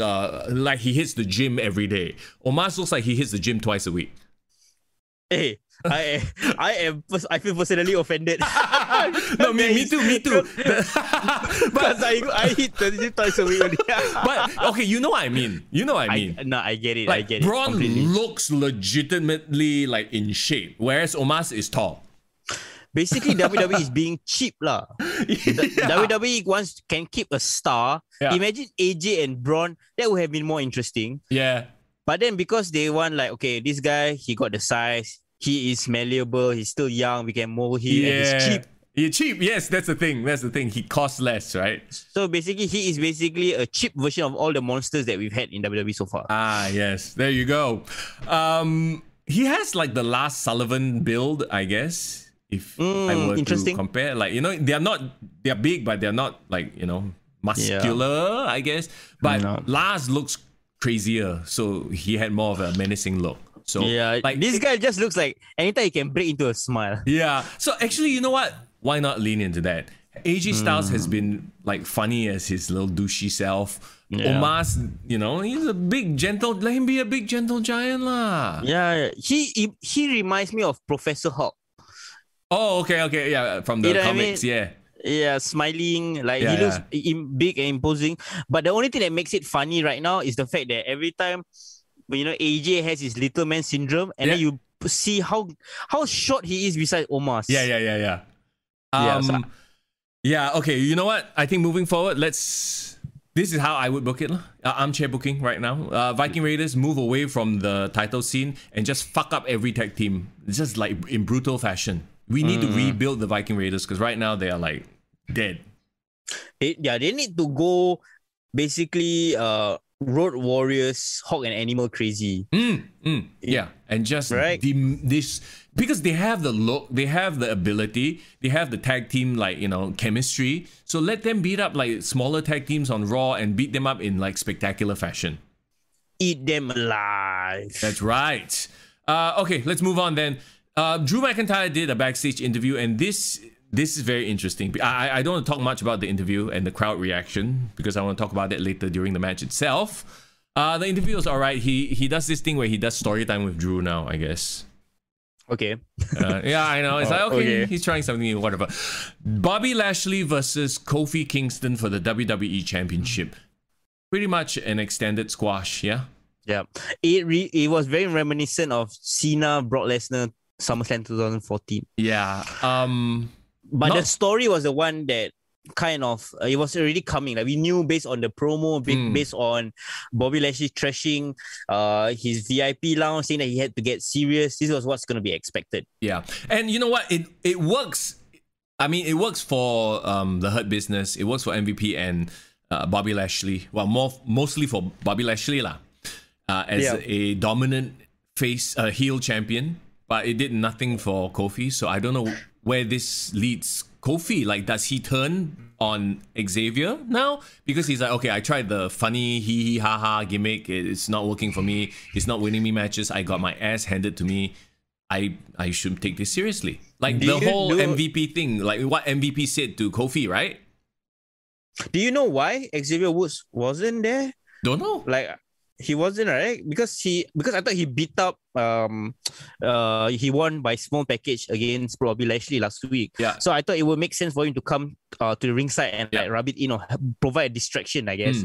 he hits the gym every day. Omos looks like he hits the gym twice a week. Hey, I feel personally offended. No, me too. But I hit the gym twice a week only. But okay, you know what I mean. I get it. I get it. Braun looks legitimately like in shape, whereas Omos is tall. Basically, WWE is being cheap lah. WWE can keep a star. Yeah. Imagine AJ and Braun. That would have been more interesting. Yeah. But then because they want this guy, he got the size, he is malleable, he's still young, we can mold him, and he's cheap. He's cheap, yes, that's the thing. He costs less, right? So basically, he is basically a cheap version of all the monsters that we've had in WWE so far. Ah, yes, there you go. He has like the Lars Sullivan build, I guess. If I were to compare, they're big, but they're not muscular, I guess. But Lars looks crazier, so he had more of a menacing look. So this guy just looks like anytime he can break into a smile. Yeah. So actually, you know what? Why not lean into that? AJ Styles has been funny as his little douchey self. Yeah. Omos, he's a big gentle. Let him be a big gentle giant lah. Yeah. He reminds me of Professor Hulk. Oh, okay, yeah, from the comics, yeah. Yeah, smiling, he looks big and imposing. But the only thing that makes it funny right now is the fact that every time, AJ has his little man syndrome, and then you see how short he is beside Omos. Yeah. Okay, you know what? I think moving forward, this is how I would book it. Armchair booking right now. Viking Raiders move away from the title scene and just fuck up every tag team. Just in brutal fashion. We need to rebuild the Viking Raiders because right now they are dead. They need to go basically Road Warriors, Hawk and Animal crazy. Yeah, and just right? this because they have the look, they have the ability, they have the tag team chemistry. So let them beat up like smaller tag teams on Raw and beat them up in like spectacular fashion. Eat them alive. That's right. Okay, let's move on then. Drew McIntyre did a backstage interview, and this is very interesting. I don't want to talk much about the interview and the crowd reaction because I want to talk about that later during the match itself. The interview was alright. He does this thing where he does story time with Drew now, I guess. Okay. Yeah, I know. It's okay, he's trying something new, whatever. Bobby Lashley versus Kofi Kingston for the WWE Championship. Pretty much an extended squash, yeah? Yeah. It was very reminiscent of Cena, Brock Lesnar, SummerSlam 2014. Yeah. But the story was the one that kind of it was already coming. Like we knew based on the promo, based on Bobby Lashley trashing his VIP lounge, saying that he had to get serious. This was what's going to be expected. Yeah, and you know what? It works. I mean, it works for the Hurt Business. It works for MVP and Bobby Lashley. Well, mostly for Bobby Lashley lah, as a dominant heel champion. But it did nothing for Kofi. So I don't know where this leads Kofi. Like, does he turn on Xavier now? Because he's like, okay, I tried the funny hee ha ha gimmick. It's not working for me. It's not winning me matches. I got my ass handed to me. I should take this seriously. Like the whole MVP thing, like what MVP said to Kofi, right? Do you know why Xavier Woods wasn't there? Don't know. Like he wasn't, right? Because I thought he beat up he won by small package against Bobby Lashley last week. Yeah. So I thought it would make sense for him to come to the ringside and like rub it in or provide a distraction, I guess.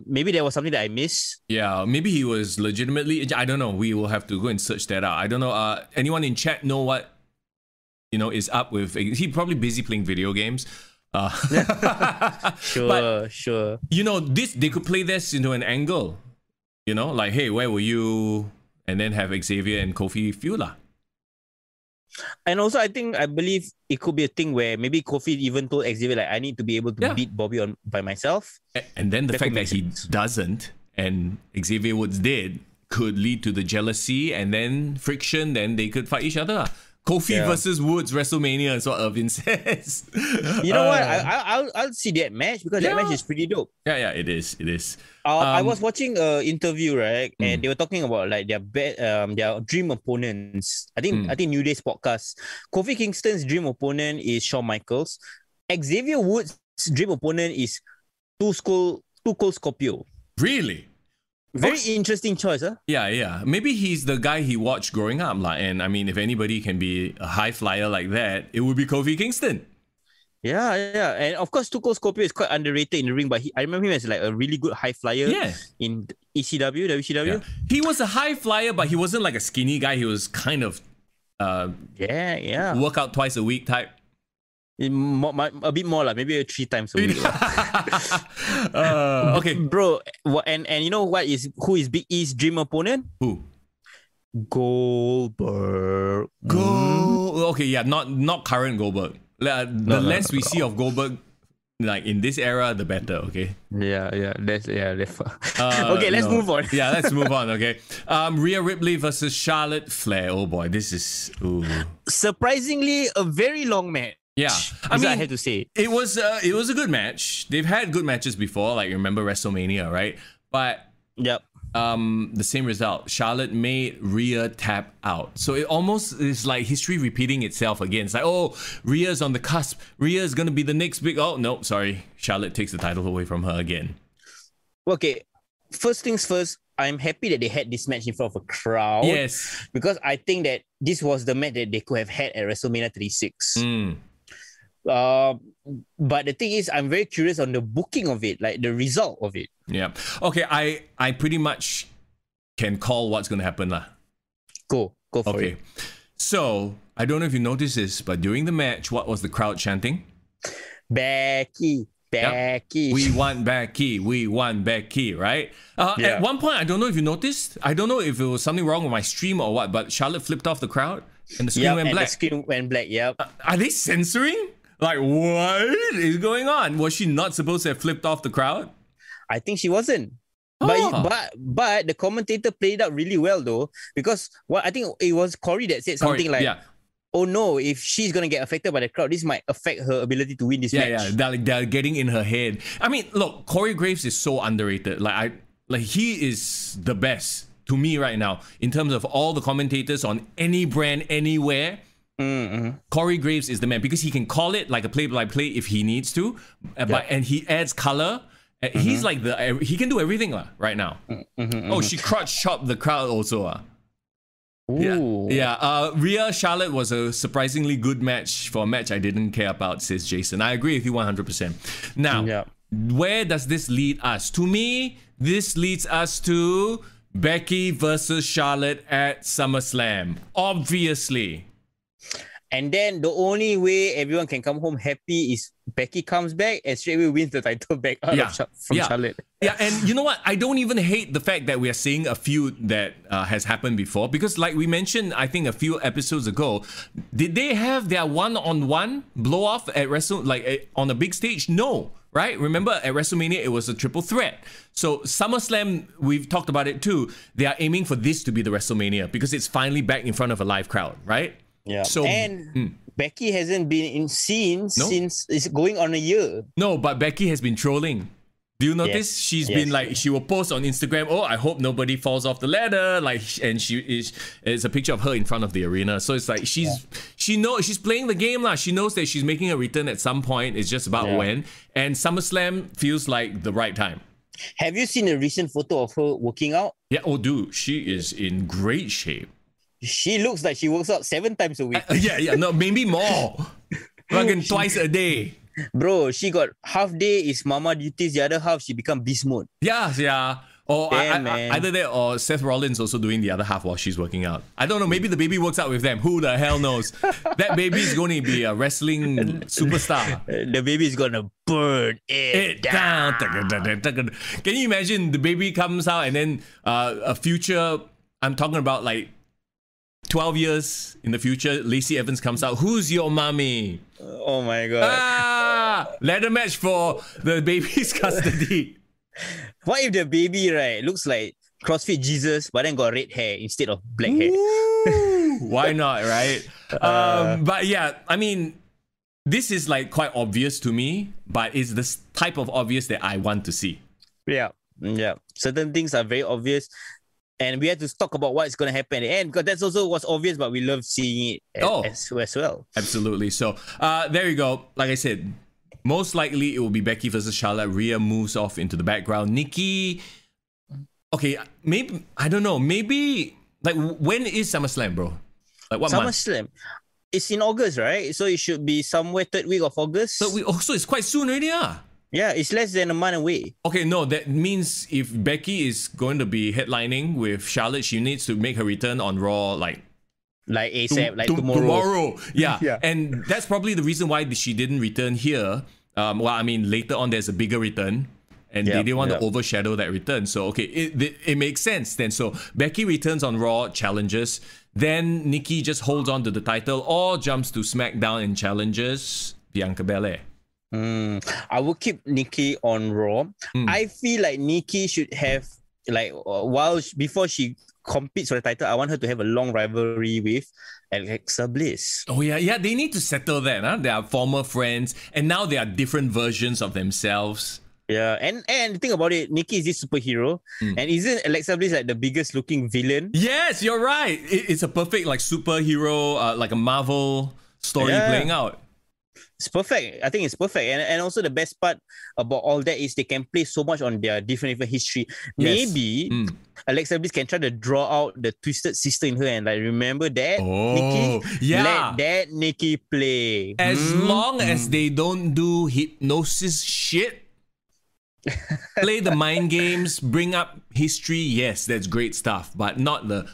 Maybe there was something that I missed. Yeah, maybe he was legitimately, I don't know. We will have to go and search that out. I don't know. Anyone in chat know what is up with? He's probably busy playing video games. Sure. They could play this into an angle. Like, hey, where were you? And then have Xavier and Kofi feud lah. And also, I believe it could be a thing where maybe Kofi even told Xavier, like, I need to be able to beat Bobby by myself. And then the fact that he doesn't and Xavier Woods did could lead to the jealousy and then friction. Then they could fight each other lah. Kofi versus Woods WrestleMania is what Irvin says. You know what? I'll see that match because that match is pretty dope. Yeah, it is. I was watching an interview, right? And they were talking about like their dream opponents. I think New Day's podcast. Kofi Kingston's dream opponent is Shawn Michaels. Xavier Woods' dream opponent is Too Cold Scorpio. Really? Very interesting choice, huh? Yeah. Maybe he's the guy he watched growing up. And I mean, if anybody can be a high flyer like that, it would be Kofi Kingston. Yeah. And of course, Too Cold Scorpio is quite underrated in the ring, but I remember him as like a really good high flyer in ECW, WCW. Yeah. He was a high flyer, but he wasn't like a skinny guy. He was kind of work out twice a week type. A bit more, like maybe 3 times a week. Okay, bro. And you know who is Big E's dream opponent? Who? Goldberg. Okay, yeah, not current Goldberg. The less we see of Goldberg, like in this era, the better. Okay. Yeah. Okay, let's move on. Yeah, let's move on. Okay. Rhea Ripley versus Charlotte Flair. Oh boy, this is surprisingly a very long match. Yeah, I had to say it was a good match. They've had good matches before, like remember WrestleMania, right? But the same result. Charlotte made Rhea tap out, so it almost is like history repeating itself again. It's like, oh, Rhea's on the cusp. Rhea's gonna be the next big. Oh no, sorry, Charlotte takes the title away from her again. Okay, first things first. I'm happy that they had this match in front of a crowd. Yes, because I think that this was the match that they could have had at WrestleMania 36. But the thing is, I'm very curious on the booking of it, like the result of it. Yeah. Okay, I pretty much can call what's going to happen lah. Go for it. So, I don't know if you noticed this, but during the match, what was the crowd chanting? Becky. Yep. We want Becky, right? At one point, I don't know if you noticed. I don't know if it was something wrong with my stream or what, but Charlotte flipped off the crowd and the screen went black. The screen went black, Are they censoring? Like, what is going on? Was she not supposed to have flipped off the crowd? I think she wasn't. But the commentator played out really well though, because I think it was Corey that said something like, "Oh no, if she's gonna get affected by the crowd, this might affect her ability to win this match." Yeah, they're getting in her head. I mean, look, Corey Graves is so underrated. He is the best to me right now in terms of all the commentators on any brand anywhere. Corey Graves is the man because he can call it like a play-by-play if he needs to, and he adds color. He's like he can do everything right now. She crotch chopped the crowd also. Rhea Charlotte was a surprisingly good match for a match I didn't care about, says Jason. I agree with you 100%. Now, where does this lead us? To me, this leads us to Becky versus Charlotte at SummerSlam. Obviously. And then the only way everyone can come home happy is Becky comes back and straight away wins the title back from Charlotte. Yeah, and you know what? I don't even hate the fact that we are seeing a feud that has happened before, because like we mentioned, I think a few episodes ago, did they have their one-on-one blow-off at on a big stage? No, right? Remember at WrestleMania, it was a triple threat. So SummerSlam, we've talked about it too, they are aiming for this to be the WrestleMania because it's finally back in front of a live crowd, right? Yeah. So Becky hasn't been since it's going on a year. No, but Becky has been trolling. Do you notice? She's been like, she will post on Instagram, "Oh, I hope nobody falls off the ladder." And it's a picture of her in front of the arena. So it's like she knows she's playing the game lah. She knows that she's making a return at some point. It's just about when. And SummerSlam feels like the right time. Have you seen a recent photo of her working out? Yeah. Oh, dude, she is in great shape. She looks like she works out 7 times a week. No, maybe more. Fucking twice a day. Bro, she got half day is mama duties, the other half she become beast mode. Yeah. Or either that or Seth Rollins also doing the other half while she's working out. I don't know. Maybe the baby works out with them. Who the hell knows? That baby is going to be a wrestling superstar. The baby is going to burn it down. Can you imagine the baby comes out and then a future, I'm talking about like 12 years in the future, Lacey Evans comes out. Who's your mommy? Oh my god. Ladder match for the baby's custody. What if the baby, looks like CrossFit Jesus, but then got red hair instead of black hair? Why not, right? But yeah, I mean, this is like quite obvious to me, but it's the type of obvious that I want to see. Yeah. Certain things are very obvious. And we have to talk about what's going to happen at the end, because that's also what's obvious, but we love seeing it as well. Absolutely. So there you go. Like I said, most likely it will be Becky versus Charlotte. Rhea moves off into the background. Nikki, okay, maybe, I don't know. Maybe, like, when is SummerSlam, bro? Like what month? SummerSlam. It's in August, right? So it should be somewhere 3rd week of August. So it's quite soon already, Yeah, it's less than a month away. Okay, no, that means if Becky is going to be headlining with Charlotte, she needs to make her return on Raw like ASAP, tomorrow. Yeah. And that's probably the reason why she didn't return here. Later on there's a bigger return, and they didn't want to overshadow that return. So okay, it makes sense then. So Becky returns on Raw, challenges. Then Nikki just holds on to the title or jumps to SmackDown and challenges Bianca Belair. I will keep Nikki on Raw. I feel like Nikki should have, before she competes for the title, I want her to have a long rivalry with Alexa Bliss. Oh yeah, they need to settle that. They are former friends, and now they are different versions of themselves. Yeah, and think about it, Nikki is this superhero, and isn't Alexa Bliss like the biggest looking villain? Yes, you're right. It's a perfect superhero, like a Marvel story playing out. It's perfect. I think it's perfect. And also the best part about all that is they can play so much on their different history. Yes. Maybe Alexa Bliss can try to draw out the twisted sister in her and remember that, Nikki? Yeah. Let that Nikki play. As long as they don't do hypnosis shit, play the mind games, bring up history, yes, that's great stuff. But not the...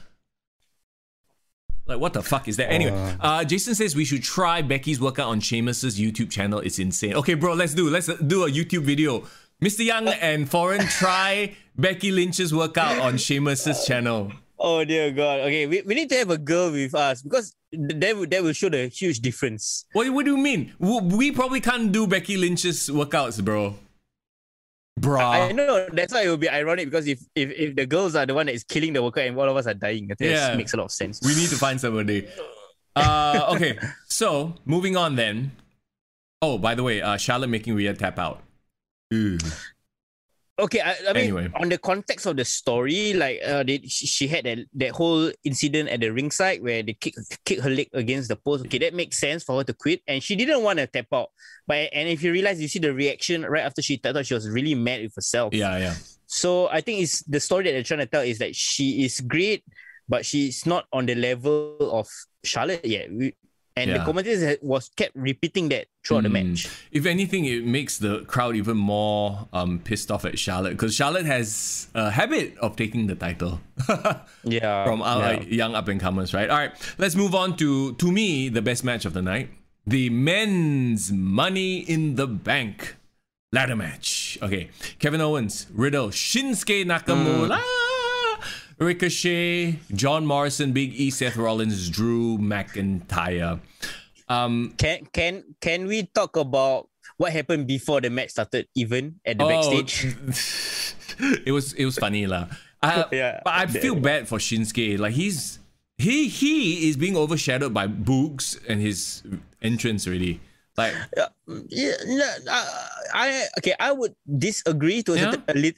Like, what the fuck is that? Anyway, Jason says we should try Becky's workout on Sheamus's YouTube channel. It's insane. Okay, bro, let's do a YouTube video. Mr. Young and FRGN, try Becky Lynch's workout on Sheamus's channel. Oh, dear God. Okay, we need to have a girl with us because that will show the huge difference. What do you mean? We probably can't do Becky Lynch's workouts, bro. Bruh. I know that's why it will be ironic because if the girls are the one that is killing the worker and all of us are dying, I think that makes a lot of sense. We need to find somebody. Okay, so moving on then. Oh, by the way, Charlotte making Rhea tap out. Ooh. Okay, I mean, Anyway. on the context of the story, like she had that whole incident at the ringside where they kick her leg against the post. Okay, that makes sense for her to quit, and she didn't want to tap out. And if you realize, you see the reaction right after she tapped out, she was really mad with herself. Yeah. So I think it's the story that they're trying to tell is that she is great, but she's not on the level of Charlotte yet. And the commentators kept repeating that throughout the match. If anything, it makes the crowd even more pissed off at Charlotte because Charlotte has a habit of taking the title from our young up-and-comers, right? All right, let's move on to me, the best match of the night. The men's Money in the Bank ladder match. Okay, Kevin Owens, Riddle, Shinsuke Nakamura, Ricochet, John Morrison, Big E, Seth Rollins, Drew McIntyre. Can we talk about what happened before the match started? Even at the backstage, it was funny lah. But I feel bad for Shinsuke. Like he is being overshadowed by Boogs and his entrance already. Like I would disagree to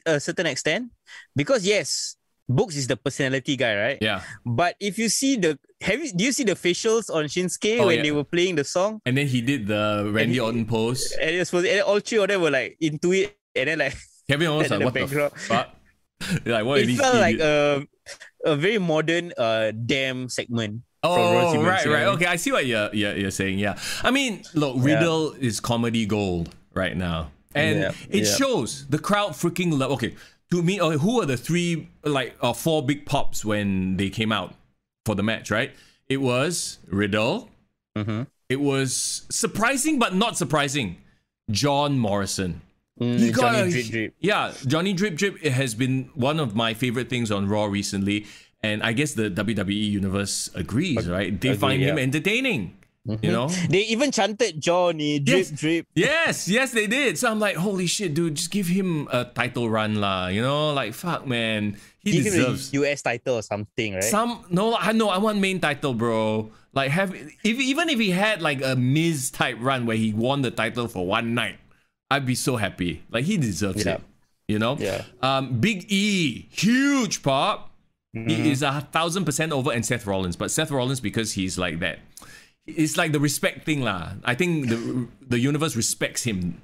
a certain extent because yes, Books is the personality guy, right? Yeah. But if you see do you see the facials on Shinsuke when they were playing the song? And then he did the Randy Orton pose. And it was supposed and all three of them were like into it, and then like Kevin Owens like, what the fuck? Like what? It felt like a very modern damn segment. Oh, right. Okay, I see what you're saying. Yeah, I mean, look, Riddle is comedy gold right now, and it shows the crowd freaking love. Okay. To me, who are the three, four big pops when they came out for the match, right? It was Riddle. Mm-hmm. It was surprising but not surprising, John Morrison. Johnny Drip Drip. Yeah, Johnny Drip Drip has been one of my favorite things on Raw recently. And I guess the WWE Universe agrees, right? They find him entertaining. Mm-hmm. You know, they even chanted Johnny Drip Drip. Yes, they did. So I'm like, holy shit, dude, just give him a title run lah. You know, like fuck, man, he deserves him a US title or something, right? I want main title, bro. Like even if he had like a Miz type run where he won the title for one night, I'd be so happy. Like he deserves it. You know, Big E, huge pop. Mm-hmm. He is 1,000% over, and Seth Rollins, but Seth Rollins because he's like that. It's like the respect thing lah. I think the universe respects him.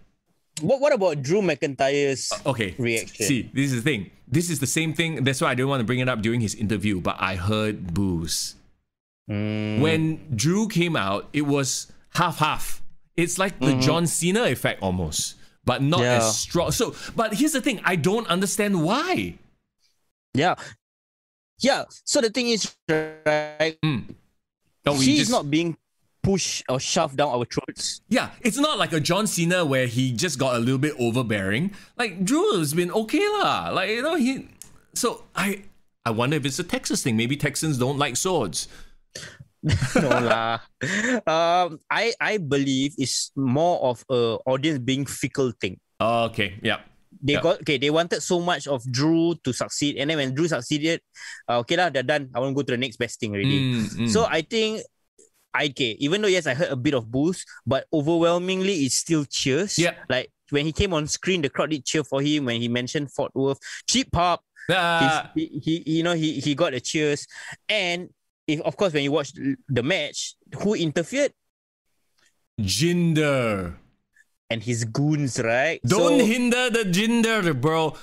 What about Drew McIntyre's reaction? See, this is the thing. This is the same thing. That's why I didn't want to bring it up during his interview, but I heard boos. When Drew came out, it was half-half. It's like the John Cena effect almost, but not as strong. So, but here's the thing. I don't understand why. Yeah. So the thing is, right? He's not being push or shove down our throats. Yeah, it's not like a John Cena where he just got a little bit overbearing. Like Drew has been okay lah. Like So I wonder if it's a Texas thing. Maybe Texans don't like swords. No lah. I believe it's more of a audience being fickle thing. Okay, yeah. They wanted so much of Drew to succeed, and then when Drew succeeded, they're done. I want to go to the next best thing already. So I think even though yes, I heard a bit of boos, but overwhelmingly it's still cheers. Yeah. Like when he came on screen, the crowd did cheer for him when he mentioned Fort Worth. Cheap pop. He got the cheers. And of course when you watch the match, who interfered? Jinder. And his goons, right? Don't hinder the Jinder, bro.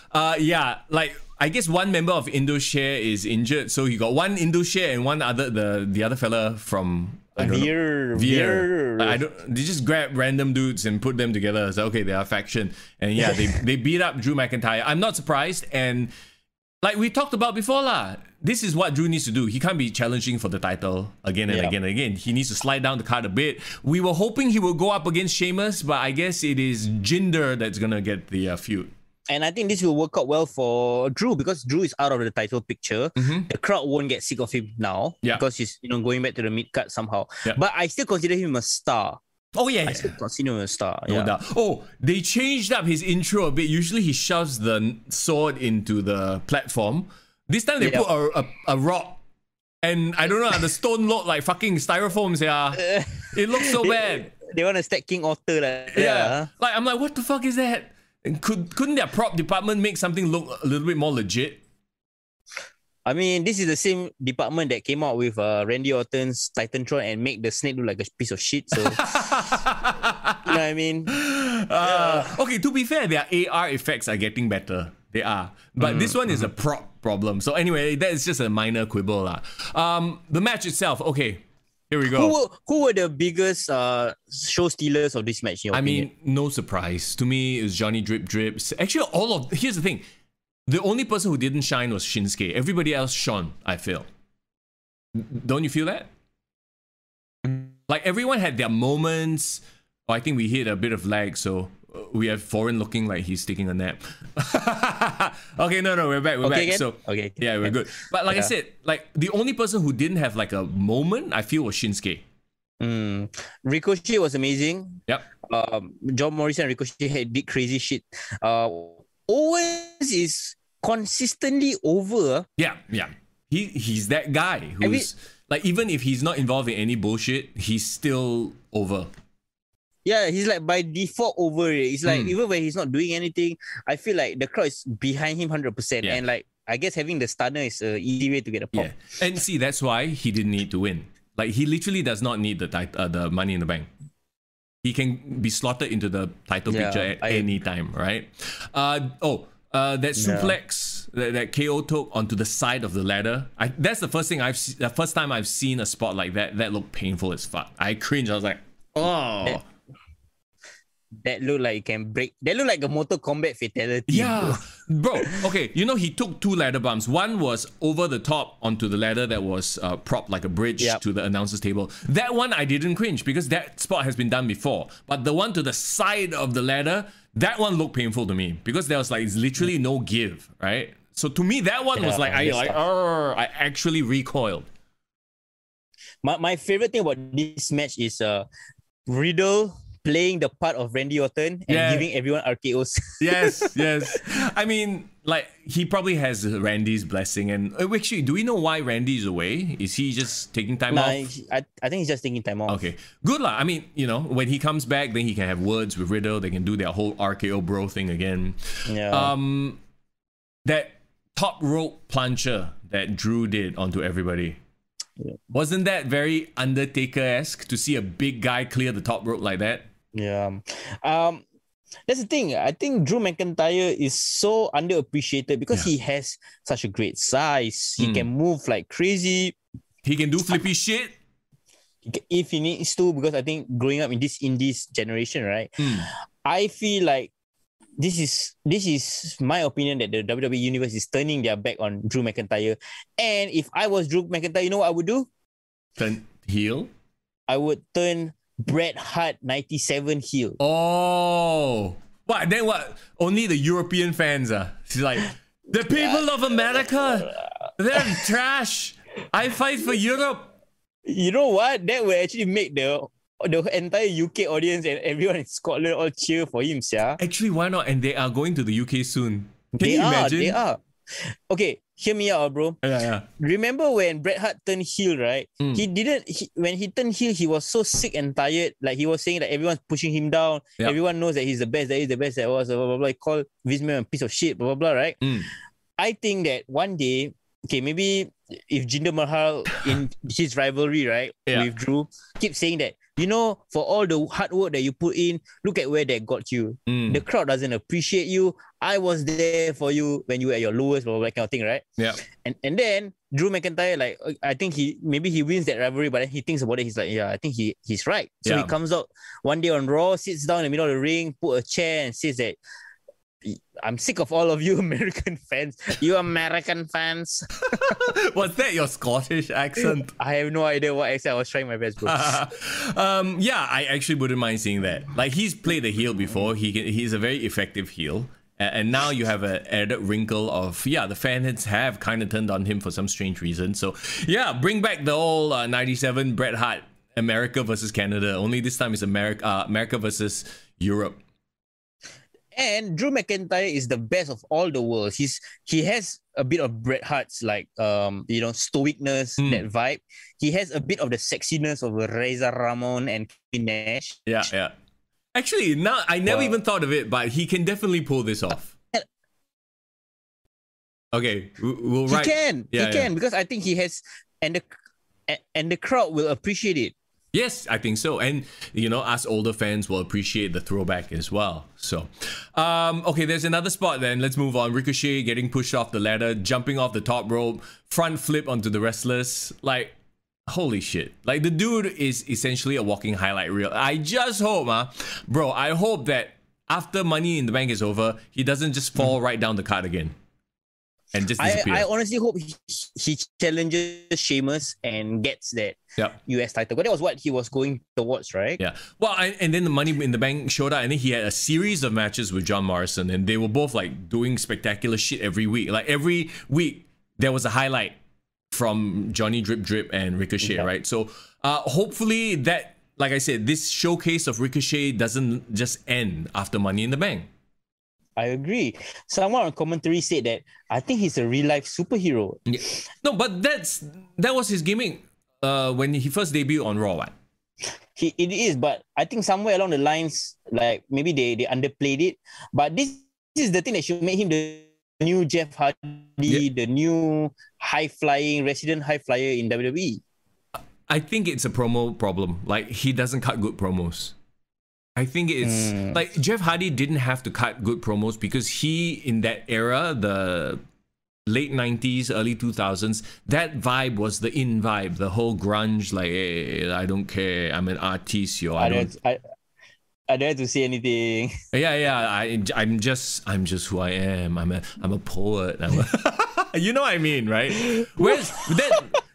Like I guess one member of Indoshare is injured, so you got one Indoshare and one other the other fella from Veer. They just grab random dudes and put them together. So okay, they are a faction, and they beat up Drew McIntyre. I'm not surprised, and like we talked about before lah. This is what Drew needs to do. He can't be challenging for the title again and again and again. He needs to slide down the card a bit. We were hoping he would go up against Sheamus, but I guess it is Jinder that's gonna get the feud. And I think this will work out well for Drew because Drew is out of the title picture. Mm-hmm. The crowd won't get sick of him now because he's going back to the mid card somehow. Yeah. But I still consider him a star. Oh yeah, I still thought Cena was a star. no Yeah. doubt. Oh, they changed up his intro a bit. Usually he shoves the sword into the platform. This time they put a rock. And I don't know, the stone looked like fucking styrofoam, yeah. It looks so bad. They want to stack King Otter. Yeah. Like, I'm like, what the fuck is that? And couldn't their prop department make something look a little bit more legit? I mean, this is the same department that came out with Randy Orton's Titantron and make the snake look like a piece of shit. So, you know what I mean? Okay, to be fair, their AR effects are getting better. They are. But this one is a prop problem. So anyway, that is just a minor quibble. The match itself, okay. Here we go. Who were the biggest show stealers of this match? I mean, no surprise. To me, it was Johnny Drip Drips. Actually, here's the thing. The only person who didn't shine was Shinsuke. Everybody else shone, I feel. Don't you feel that? Like, everyone had their moments. Oh, I think we hit a bit of lag, so we have Foreign looking like he's taking a nap. Okay, no, we're back. We're back. Again? So, okay. Yeah, we're good. But like I said, like, the only person who didn't have like a moment, I feel, was Shinsuke. Ricochet was amazing. Yep. John Morrison and Ricochet did crazy shit. Owens is consistently over. Yeah. He's that guy who's like, even if he's not involved in any bullshit, he's still over. Yeah, he's like by default over it. It's like even when he's not doing anything, I feel like the crowd is behind him 100%. Yeah. And like, I guess having the stunner is an easy way to get a pop. Yeah, and see, that's why he didn't need to win. Like, he literally does not need the Money in the Bank. He can be slotted into the title picture at any time, right? That suplex that KO took onto the side of the ladder. That's the first time I've seen a spot like that. That looked painful as fuck. I cringed. I was like, oh. That looked like it can break. That looked like a Mortal Kombat fatality. Yeah, bro. Okay, you know, he took 2 ladder bumps. One was over the top onto the ladder that was propped like a bridge to the announcer's table. That one I didn't cringe because that spot has been done before. But the one to the side of the ladder, that one looked painful to me because there was like literally no give, right? So to me, that one was like, I actually recoiled. My favorite thing about this match is Riddle playing the part of Randy Orton and giving everyone RKOs. Yes. I mean, like, he probably has Randy's blessing. And actually, do we know why Randy is away? Is he just taking time off? I think he's just taking time off. Okay, good lah. I mean, you know, when he comes back, then he can have words with Riddle. They can do their whole RKO bro thing again. Yeah. That top rope plancher that Drew did onto everybody. Yeah. Wasn't that very Undertaker-esque to see a big guy clear the top rope like that? Yeah. That's the thing. I think Drew McIntyre is so underappreciated because he has such a great size. He can move like crazy. He can do flippy shit. If he needs to, because I think growing up in this indies generation, right? I feel like this is my opinion that the WWE Universe is turning their back on Drew McIntyre. And if I was Drew McIntyre, you know what I would do? Turn heel? I would turn Bret Hart 97 heel. Oh. What? Then what? Only the European fans are. She's like, the people of America, they're trash. I fight for Europe. You know what? That will actually make the entire UK audience and everyone in Scotland all cheer for him, sia. Actually, why not? And they are going to the UK soon. Can you imagine? They are. Okay, hear me out, bro. Yeah. Remember when Bret Hart turned heel, right? When he turned heel, he was so sick and tired. Like, he was saying that everyone's pushing him down. Yep. Everyone knows that he's the best, that was, blah, blah, blah. He called Vince McMahon a piece of shit, blah, blah, blah, right? I think that one day, okay, maybe if Jinder Mahal in his rivalry, right, with Drew, keep saying that, you know, for all the hard work that you put in, look at where that got you. The crowd doesn't appreciate you. I was there for you when you were at your lowest, or that kind of thing, right? Yeah. And then Drew McIntyre, like, I think he wins that rivalry, but then he thinks about it. He's like, I think he's right. So he comes out one day on Raw, sits down in the middle of the ring, put a chair, and says that, I'm sick of all of you American fans. You American fans. Was that your Scottish accent? I have no idea what accent. I was trying my best, bro. Yeah, I actually wouldn't mind seeing that. Like, he's played a heel before. He's a very effective heel. And now you have an added wrinkle of, the fans have kind of turned on him for some strange reason. So, bring back the old 97 Bret Hart America versus Canada. Only this time it's America versus Europe. And Drew McIntyre is the best of all the worlds. He has a bit of Bret Hart's like stoicness, that vibe. He has a bit of the sexiness of Razor Ramon and Kevin Nash. Yeah. Actually, now I never even thought of it, but he can definitely pull this off. Okay, we'll write. He can because I think he has, and the crowd will appreciate it. Yes, I think so. And, us older fans will appreciate the throwback as well. So, okay, there's another spot then. Let's move on. Ricochet getting pushed off the ladder, jumping off the top rope, front flip onto the wrestlers. Like, holy shit. Like, the dude is essentially a walking highlight reel. I just hope, I hope that after Money in the Bank is over, he doesn't just fall right down the card again. And just disappear. I honestly hope he challenges Sheamus and gets that US title. But that was what he was going towards, right? Yeah. Well, and then the Money in the Bank showed up, and then he had a series of matches with John Morrison, and they were both like doing spectacular shit every week. Like every week, there was a highlight from Johnny Drip Drip and Ricochet, right? So hopefully that, like I said, this showcase of Ricochet doesn't just end after Money in the Bank. I agree. Someone on commentary said that I think he's a real life superhero. Yeah. No, but that was his gimmick when he first debuted on Raw. What? It is, but I think somewhere along the lines, like maybe they underplayed it. But this is the thing that should make him the new Jeff Hardy, the new resident high flyer in WWE. I think it's a promo problem. Like, he doesn't cut good promos. I think it's like Jeff Hardy didn't have to cut good promos because he, in that era, the late 90s, early 2000s, that vibe was the in vibe, the whole grunge, like, hey, I don't care, I'm an artist, yo. I don't have to say anything. Yeah. I'm just who I am. I'm a poet. You know what I mean, right? Where's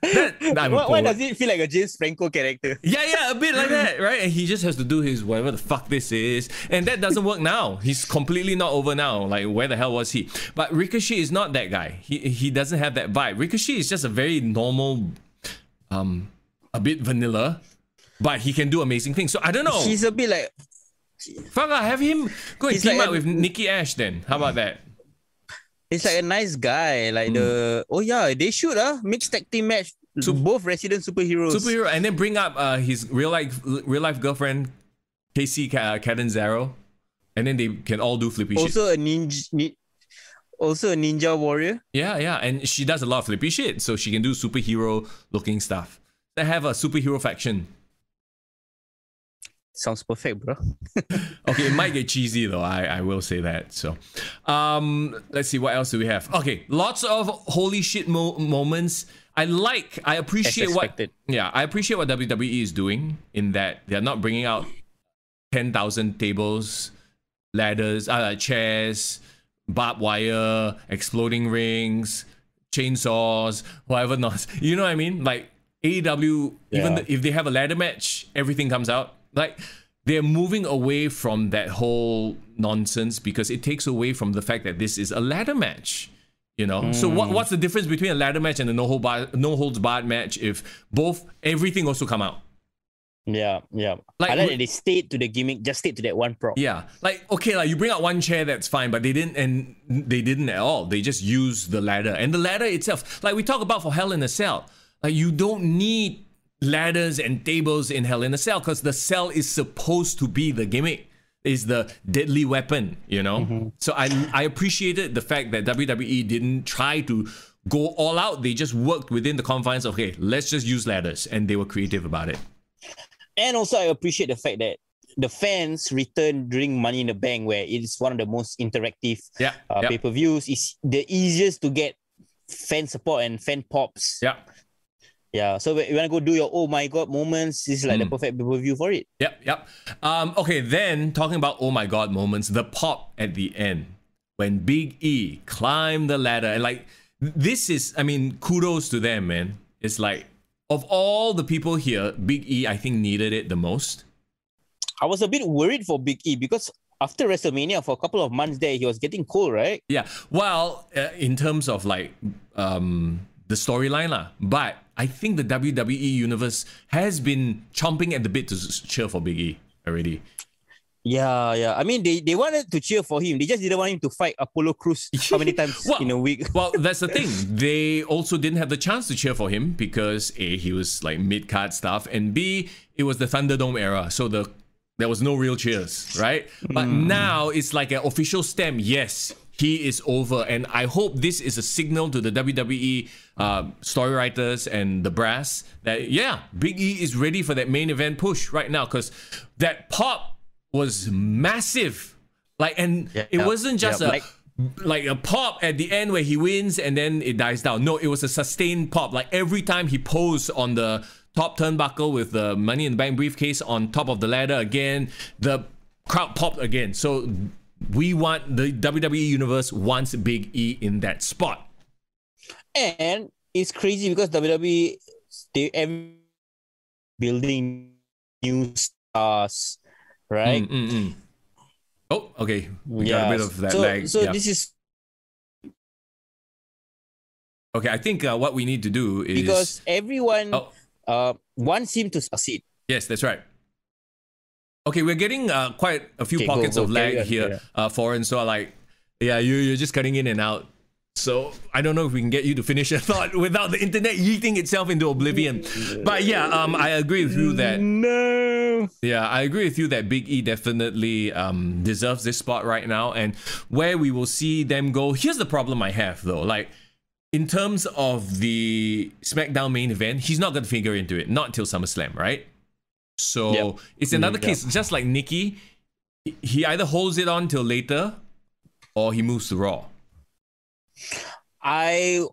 why does it feel like a James Franco character? Yeah, a bit like that, right? And he just has to do his whatever the fuck this is, and that doesn't work now. He's completely not over now. Like, where the hell was he? But Ricochet is not that guy. He doesn't have that vibe. Ricochet is just a very normal, a bit vanilla, but he can do amazing things. So I don't know. He's a bit like. Fuck, have him go and team up with Nikki Ash then. How about that? It's like a nice guy. Like they should mixed tag team match. So both resident superheroes. And then bring up his real life girlfriend, Casey Catanzaro, and then they can all do flippy shit. Also a ninja warrior. Yeah, and she does a lot of flippy shit, so she can do superhero looking stuff. They have a superhero faction. Sounds perfect, bro. Okay, it might get cheesy though. I will say that. So, let's see, what else do we have? Okay, lots of holy shit moments. I appreciate what WWE is doing in that they're not bringing out 10,000 tables, ladders, chairs, barbed wire, exploding rings, chainsaws, whatever not. You know what I mean? Like AEW, even if they have a ladder match, everything comes out. Like, they're moving away from that whole nonsense because it takes away from the fact that this is a ladder match, you know? So what's the difference between a ladder match and a no holds barred match if everything also come out? Yeah. Like, I like that they stayed to the gimmick, just stayed to that one prop. Yeah. Like, okay, like you bring out one chair, that's fine, but they didn't at all. They just used the ladder. And the ladder itself, like we talk about for Hell in a Cell, like you don't need ladders and tables in Hell in a Cell because the cell is supposed to be the gimmick, is the deadly weapon, you know? So I appreciated the fact that WWE didn't try to go all out. They just worked within the confines of, okay, let's just use ladders, and they were creative about it. And also I appreciate the fact that the fans returned during Money in the Bank, where it is one of the most interactive pay-per-views. It's the easiest to get fan support and fan pops. Yeah, so you want to go do your oh my god moments, this is like the perfect pay-per-view for it. Yep. Okay, then talking about oh my god moments, the pop at the end when Big E climbed the ladder, and like this is, I mean, kudos to them, man. It's like, of all the people here, Big E I think needed it the most. I was a bit worried for Big E because after WrestleMania for a couple of months there, he was getting cold, right? Yeah. Well, in terms of like the storyline lah. But I think the WWE Universe has been chomping at the bit to cheer for Big E already. Yeah. I mean, they wanted to cheer for him. They just didn't want him to fight Apollo Crews how many times in a week? Well, that's the thing. They also didn't have the chance to cheer for him because A, he was like mid-card stuff, and B, it was the Thunderdome era. So there was no real cheers, right? But now it's like an official stamp. Yes, he is over. And I hope this is a signal to the WWE story writers and the brass that, yeah, Big E is ready for that main event push right now, because that pop was massive. It wasn't just like a pop at the end where he wins and then it dies down. No, it was a sustained pop. Like every time he posed on the top turnbuckle with the Money in the Bank briefcase on top of the ladder again, the crowd popped again. So we want, the WWE Universe wants Big E in that spot. And it's crazy because WWE, they building new stars, right? Oh, okay. We got a bit of that lag. So this is... Okay, I think what we need to do is... Because everyone wants him to succeed. Yes, that's right. Okay, we're getting quite a few pockets of lag here, foreign. So you're just cutting in and out. So I don't know if we can get you to finish your thought without the internet yeeting itself into oblivion. But yeah, I agree with you that... No! Yeah, I agree with you that Big E definitely deserves this spot right now. And where we will see them go... Here's the problem I have though. Like, in terms of the SmackDown main event, he's not going to figure into it. Not until SummerSlam, right? So it's another case. Just like Nikki, he either holds it on till later or he moves to Raw. I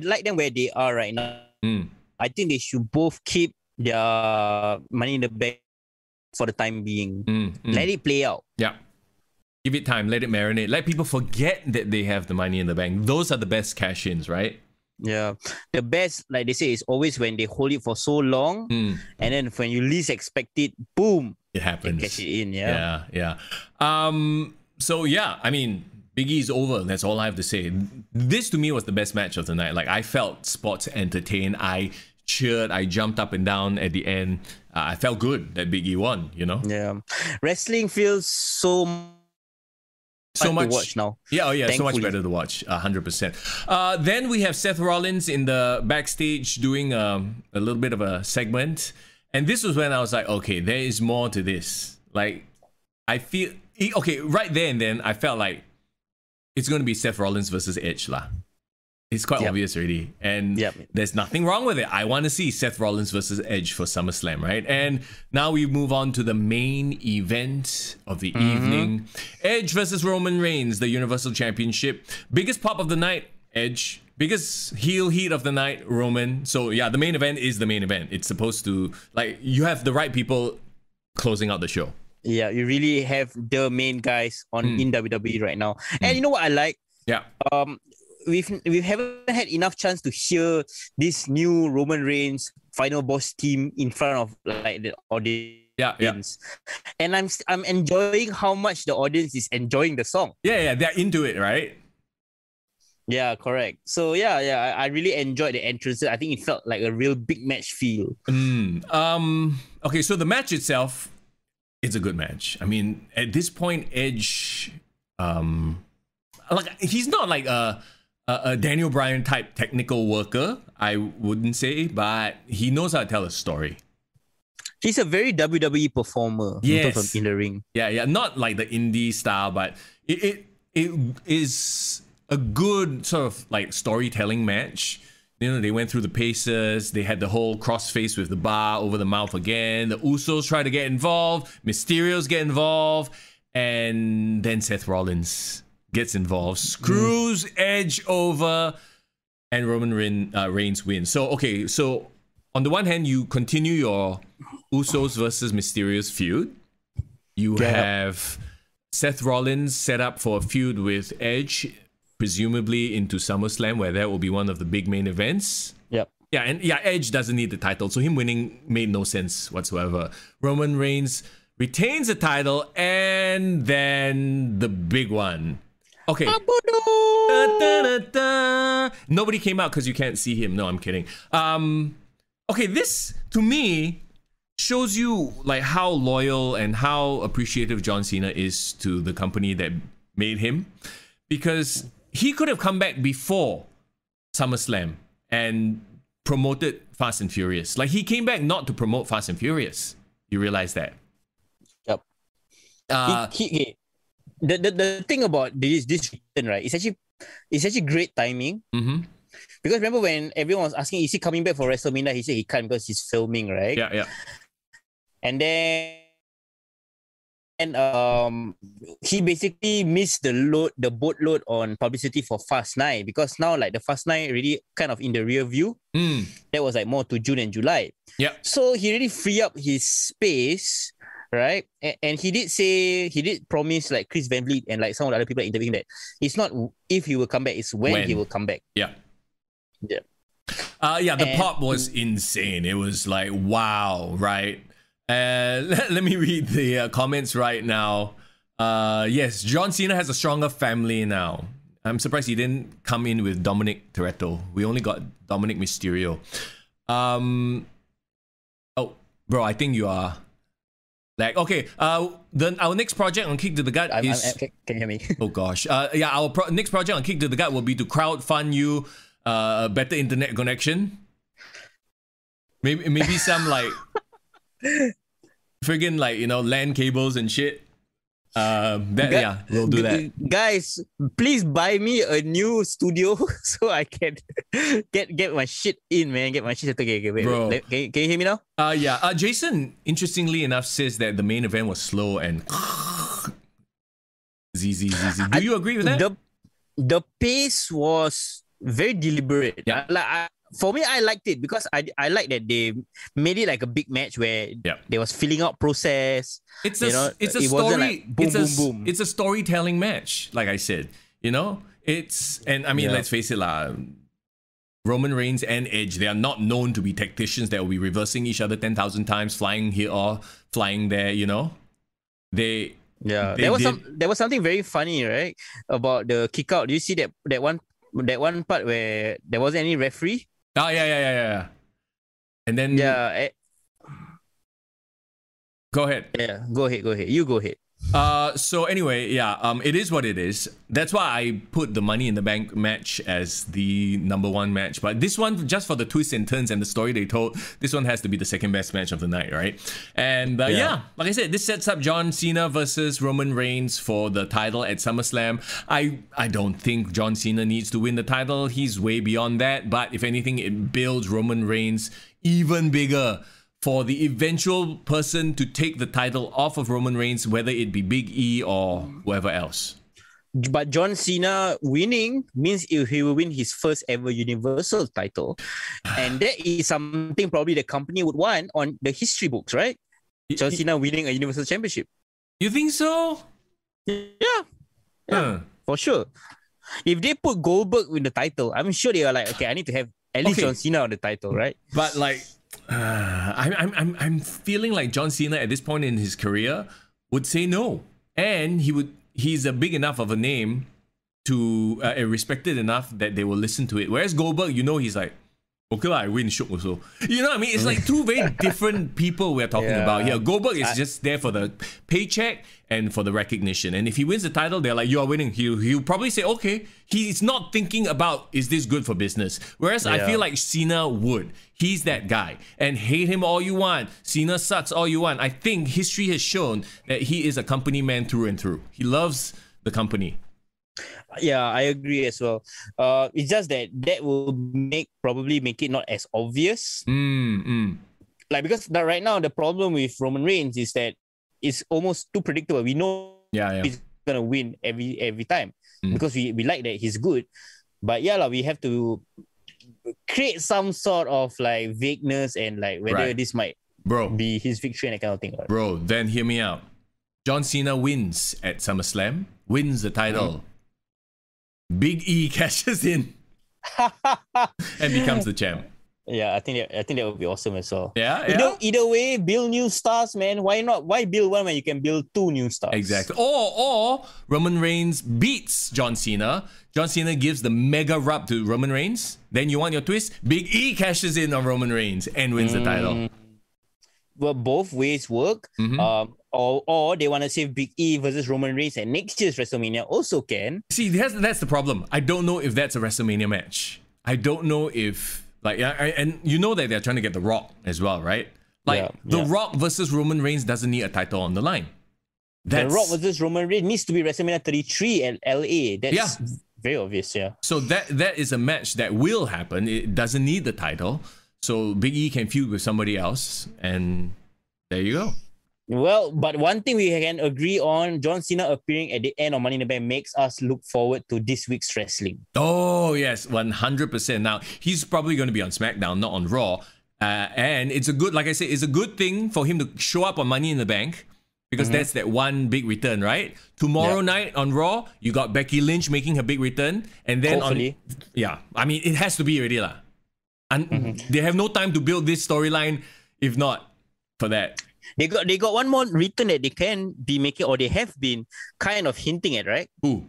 like them where they are right now. I think they should both keep their Money in the Bank for the time being. Let it play out. Yeah. Give it time. Let it marinate. Let people forget that they have the Money in the Bank. Those are the best cash-ins, right? Yeah. The best, like they say, is always when they hold it for so long, and then when you least expect it, boom, it happens. They cash it in. Yeah. So yeah, I mean, Big E's over. That's all I have to say. This to me was the best match of the night. Like, I felt spots entertained. I cheered. I jumped up and down at the end. I felt good that Big E won, you know? Yeah. Wrestling feels so much to watch now. Yeah, Thankfully. So much better to watch, 100%. Then we have Seth Rollins in the backstage doing a little bit of a segment. And this was when I was like, okay, there is more to this. Like, I feel... Okay, right there and then, I felt like it's going to be Seth Rollins versus Edge lah. It's quite obvious already. And there's nothing wrong with it. I want to see Seth Rollins versus Edge for SummerSlam, right? And now we move on to the main event of the evening. Edge versus Roman Reigns, the Universal Championship. Biggest pop of the night, Edge. Biggest heel heat of the night, Roman. So yeah, the main event is the main event. It's supposed to, like, you have the right people closing out the show. Yeah, you really have the main guys in WWE right now. And you know what I like? Yeah. We haven't had enough chance to hear this new Roman Reigns Final Boss team in front of like the audience. Yeah. And I'm enjoying how much the audience is enjoying the song. Yeah, they're into it, right? Yeah, correct. So yeah, I really enjoyed the entrances. I think it felt like a real big match feel. Okay, so the match itself, it's a good match. I mean, at this point, Edge, like, he's not like a Daniel Bryan type technical worker, I wouldn't say, but he knows how to tell a story. He's a very WWE performer in the ring. Yeah, not like the indie style, but it is a good sort of like storytelling match. You know, they went through the paces. They had the whole crossface with the bar over the mouth again. The Usos try to get involved. Mysterios get involved. And then Seth Rollins gets involved. Screws Edge over. And Roman Reigns wins. So, okay. So, on the one hand, you continue your Usos versus Mysterios feud. You have Seth Rollins set up for a feud with Edge, presumably into SummerSlam, where that will be one of the big main events. Yeah, Edge doesn't need the title, so him winning made no sense whatsoever. Roman Reigns retains the title, and then the big one. Okay. Da, da, da. Nobody came out because you can't see him. No, I'm kidding. Okay, this to me shows you like how loyal and how appreciative John Cena is to the company that made him, because he could have come back before SummerSlam and promoted Fast and Furious. Like, he came back not to promote Fast and Furious. You realize that? Yep. The thing about this return, right? It's actually great timing. Mm-hmm. Because remember when everyone was asking, is he coming back for WrestleMania? He said he can't because he's filming, right? Yeah. And then he basically missed the boatload on publicity for Fast 9, because now like the Fast 9 really kind of in the rear view. That was like more to June and July. Yeah. So he really free up his space, right? And he did promise like Chris Van Vliet and like some of the other people interviewing that it's not if he will come back, it's when he will come back. Yeah. Yeah. The pop was insane. It was like, wow, right? Let me read the comments right now. Yes, John Cena has a stronger family now. I'm surprised he didn't come in with Dominic Toretto. We only got Dominic Mysterio. Oh, bro, I think you are like, okay. Then our next project on Kick to the Gut is. Can you hear me? Oh gosh. Our next project on Kick to the Gut will be to crowdfund you a better internet connection. Maybe some like friggin' like, you know, LAN cables and shit. We'll do that. Guys, please buy me a new studio so I can get my shit in, man. Get my shit. Okay, wait. Bro. Can you hear me now? Jason, interestingly enough, says that the main event was slow and ZZ. Do you agree with that? The pace was very deliberate. Yeah. For me, I liked it because I like that they made it like a big match where there was filling out process. It's a story. Like boom. It's a storytelling match, like I said. You know, let's face it, Roman Reigns and Edge, they are not known to be tacticians that will be reversing each other 10,000 times, flying here or flying there. You know, there was something very funny, right, about the kick out. Do you see that one part where there wasn't any referee? Oh, yeah. And then... Yeah. Go ahead. Yeah, go ahead. You go ahead. So anyway, it is what it is. That's why I put the Money in the Bank match as the number one match. But this one, just for the twists and turns and the story they told, this one has to be the second best match of the night, right? And like I said, this sets up John Cena versus Roman Reigns for the title at SummerSlam. I don't think John Cena needs to win the title. He's way beyond that. But if anything, it builds Roman Reigns even bigger for the eventual person to take the title off of Roman Reigns, whether it be Big E or whoever else. But John Cena winning means he will win his first ever Universal title. And that is something probably the company would want on the history books, right? John Cena winning a Universal Championship. You think so? Yeah, for sure. If they put Goldberg with the title, I'm sure they are like, okay, I need to have at least John Cena on the title, right? But like... I'm feeling like John Cena at this point in his career would say no, and he's a big enough of a name to respected enough that they will listen to it. Whereas Goldberg, he's like, okay I win shook also. You know what I mean? It's like two very different people we're talking about here. Goldberg is just there for the paycheck and for the recognition. And if he wins the title, they're like, you are winning. He'll probably say, okay. He's not thinking about, is this good for business? Whereas I feel like Cena would. He's that guy. And hate him all you want. Cena sucks all you want. I think history has shown that he is a company man through and through. He loves the company. Yeah, I agree as well. It's just that will probably make it not as obvious. Like, because right now the problem with Roman Reigns is that it's almost too predictable. We know he's gonna win every time because we like that he's good. But we have to create some sort of like vagueness and like whether this might be his victory and that kind of thing. Bro, then hear me out. John Cena wins at SummerSlam, wins the title. Big E cashes in and becomes the champ. Yeah, I think that would be awesome as well. Yeah. Either way, build new stars, man. Why not? Why build one when you can build two new stars? Exactly. Or Roman Reigns beats John Cena. John Cena gives the mega rub to Roman Reigns. Then you want your twist? Big E cashes in on Roman Reigns and wins the title. Well, both ways work. Or they want to save Big E versus Roman Reigns at next year's WrestleMania also can. See, that's the problem. I don't know if that's a WrestleMania match. I don't know if and you know that they're trying to get The Rock as well, right? The Rock versus Roman Reigns doesn't need a title on the line. The Rock versus Roman Reigns needs to be WrestleMania 33 at LA. That's very obvious, yeah. So that is a match that will happen. It doesn't need the title. So Big E can feud with somebody else, and there you go. Well, but one thing we can agree on, John Cena appearing at the end of Money in the Bank makes us look forward to this week's wrestling. Oh, yes, 100%. Now, he's probably going to be on SmackDown, not on Raw. And it's a good, like I said, it's a good thing for him to show up on Money in the Bank because that's that one big return, right? Tomorrow night on Raw, you got Becky Lynch making her big return. And then hopefully. I mean, it has to be already. And they have no time to build this storyline if not for that. They got one more return that they can be making, or they have been kind of hinting at, right? Who?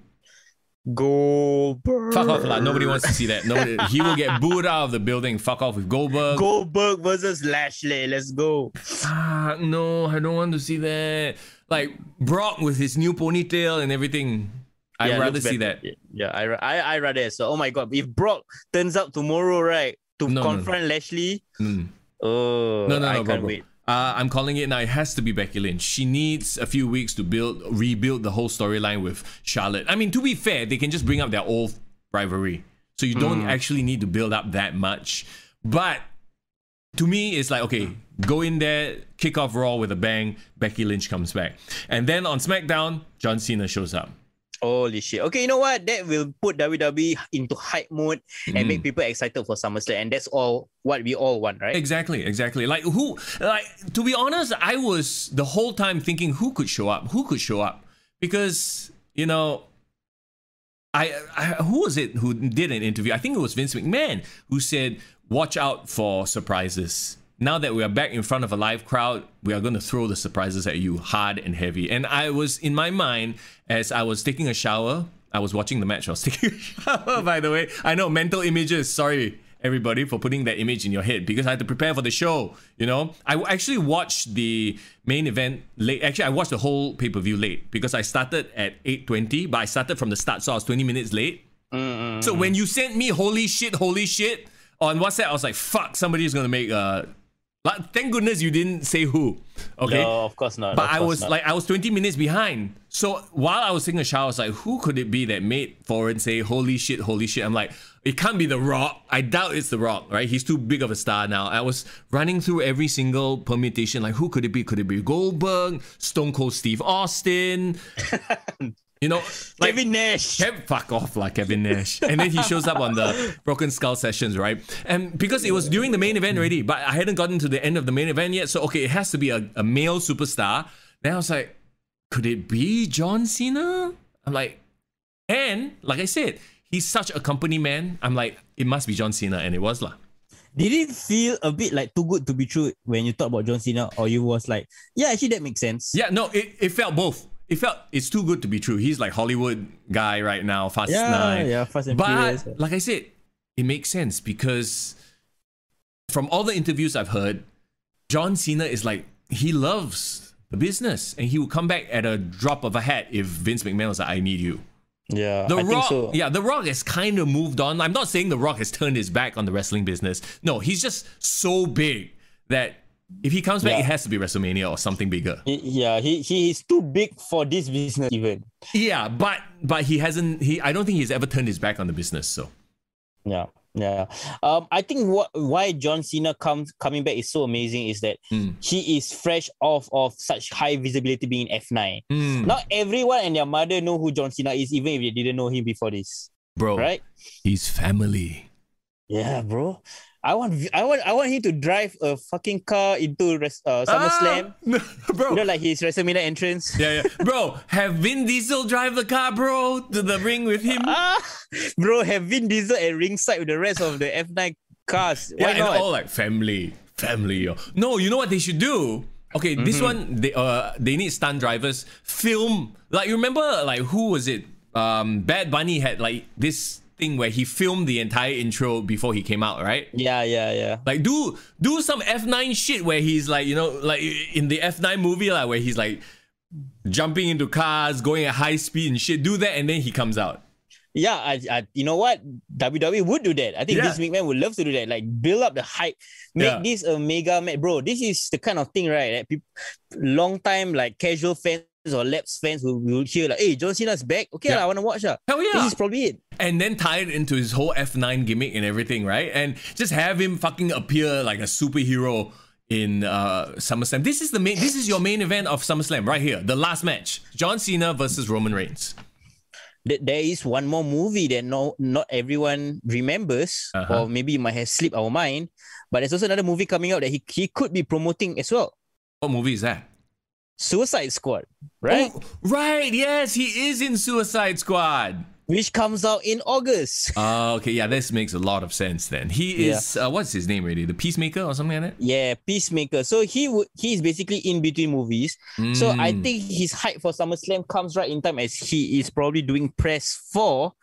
Goldberg. Fuck off, lah. Nobody wants to see that. Nobody. He will get booed out of the building. Fuck off with Goldberg. Goldberg versus Lashley. Let's go. No, I don't want to see that. Like Brock with his new ponytail and everything. I'd rather see that. Yeah, I rather. So, oh my god, if Brock turns up tomorrow, right, to confront Lashley, I can't wait. I'm calling it now. It has to be Becky Lynch. She needs a few weeks to rebuild the whole storyline with Charlotte. I mean, to be fair, they can just bring up their old rivalry. So you don't actually need to build up that much. But to me, it's like, okay, go in there, kick off Raw with a bang, Becky Lynch comes back. And then on SmackDown, John Cena shows up. Holy shit. Okay, you know what? That will put WWE into hype mode and make people excited for SummerSlam. And that's all what we all want, right? Exactly. To be honest, I was the whole time thinking who could show up? Because, you know, who was it who did an interview? I think it was Vince McMahon who said, watch out for surprises. Now that we are back in front of a live crowd, we are going to throw the surprises at you hard and heavy. And I was, in my mind, as I was taking a shower, I was watching the match. I was taking a shower, by the way. I know, mental images. Sorry, everybody, for putting that image in your head because I had to prepare for the show, you know. I actually watched the main event late. Actually, I watched the whole pay-per-view late because I started at 8:20, but I started from the start, so I was 20 minutes late. So when you sent me holy shit on WhatsApp, I was like, fuck, somebody's going to make a... Thank goodness you didn't say who. Okay. No, of course not. But I was 20 minutes behind. So while I was taking a shower, I was like, who could it be that made Foreign say, holy shit? I'm like, it can't be The Rock. I doubt it's The Rock, right? He's too big of a star now. I was running through every single permutation. Like, who could it be? Could it be Goldberg? Stone Cold Steve Austin? You know, like, Kevin Nash. Fuck off, like Kevin Nash. And then he shows up on the Broken Skull sessions, right? And because it was during the main event already, but I hadn't gotten to the end of the main event yet. So, okay, it has to be a male superstar. Then I was like, could it be John Cena? I'm like, and like I said, he's such a company man. I'm like, it must be John Cena. And it was lah. Did it feel a bit like too good to be true when you talk about John Cena? Or you was like, yeah, actually that makes sense? Yeah, no, it felt both. It felt it's too good to be true. He's like Hollywood guy right now, Fast 9. Yeah, Fast and but Furious. Like I said, it makes sense because from all the interviews I've heard, John Cena is like, he loves the business and he would come back at a drop of a hat if Vince McMahon was like, I need you. Yeah, The I Rock, think so. yeah, The Rock has kind of moved on. I'm not saying The Rock has turned his back on the wrestling business. No, he's just so big that if he comes back, it has to be WrestleMania or something bigger. He is too big for this business even. Yeah, but he hasn't. I don't think he's ever turned his back on the business. So yeah. I think why John Cena coming back is so amazing is that he is fresh off of such high visibility being in F9. Not everyone and their mother know who John Cena is, even if they didn't know him before this. Bro, right? He's family. Yeah, bro. I want him to drive a fucking car into SummerSlam. Bro. You know, like his WrestleMania entrance. Yeah. Bro, have Vin Diesel drive the car, bro, to the ring with him. Bro, have Vin Diesel at ringside with the rest of the F9 cars. Yeah, Why and not? all like family. Yo. No, you know what they should do? Okay, this one they need stunt drivers. Film, like, you remember, like, who was it? Bad Bunny had like this thing where he filmed the entire intro before he came out, right? Yeah. Like, do some F9 shit where he's like, you know, like in the F9 movie, like, where he's like jumping into cars, going at high speed and shit. Do that, and then he comes out. Yeah, I you know what? WWE would do that. I think Vince McMahon would love to do that. Like, build up the hype, make this a mega match, bro. This is the kind of thing, right? That people, long time like casual fans or lapsed fans will hear like, "Hey, John Cena's back. Okay, I want to watch that." Hell yeah! This is probably it. And then tie it into his whole F9 gimmick and everything, right? And just have him fucking appear like a superhero in SummerSlam. This is your main event of SummerSlam right here. The last match, John Cena versus Roman Reigns. There is one more movie that not everyone remembers, or maybe might have slipped our mind, but there's also another movie coming out that he could be promoting as well. What movie is that? Suicide Squad, right? Oh, right, yes, he is in Suicide Squad. Which comes out in August. Okay, yeah, this makes a lot of sense then. He is, what's his name really? The Peacemaker or something like that? Yeah, Peacemaker. So he's basically in between movies. So I think his hype for SummerSlam comes right in time as he is probably doing press for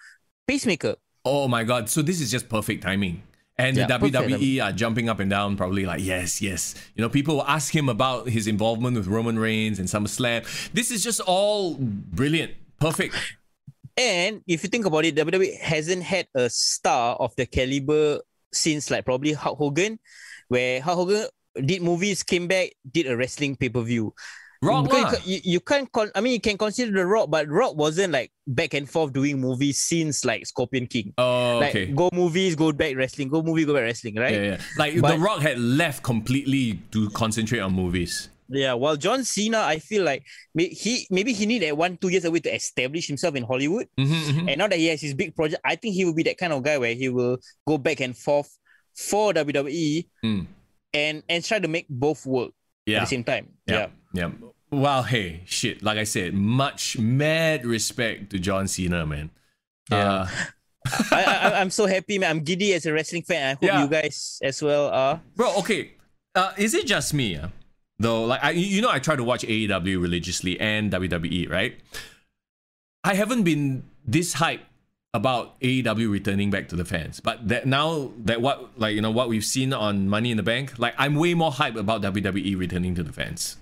Peacemaker. Oh my god, so this is just perfect timing. And the WWE are jumping up and down, probably like, yes. You know, people will ask him about his involvement with Roman Reigns and SummerSlam. This is just all brilliant. Perfect. And if you think about it, WWE hasn't had a star of the caliber since like probably Hulk Hogan, where Hulk Hogan did movies, came back, did a wrestling pay-per-view. Rock, you can't you can consider The Rock, but Rock wasn't like back and forth doing movies since like Scorpion King. Oh, like, okay. Go movies, go back wrestling, go movie, go back wrestling, right? Yeah. Like The Rock had left completely to concentrate on movies. Yeah, while John Cena, I feel like maybe he need 1-2 years away to establish himself in Hollywood. And now that he has his big project, I think he will be that kind of guy where he will go back and forth for WWE and try to make both work at the same time. Yeah. Well, hey, shit. Like I said, much mad respect to John Cena, man. Yeah. I'm so happy, man. I'm giddy as a wrestling fan. I hope you guys as well are. Bro, okay. Is it just me? Though, like, I try to watch AEW religiously and WWE, right? I haven't been this hyped about AEW returning back to the fans, but now that what we've seen on Money in the Bank, like, I'm way more hyped about WWE returning to the fans.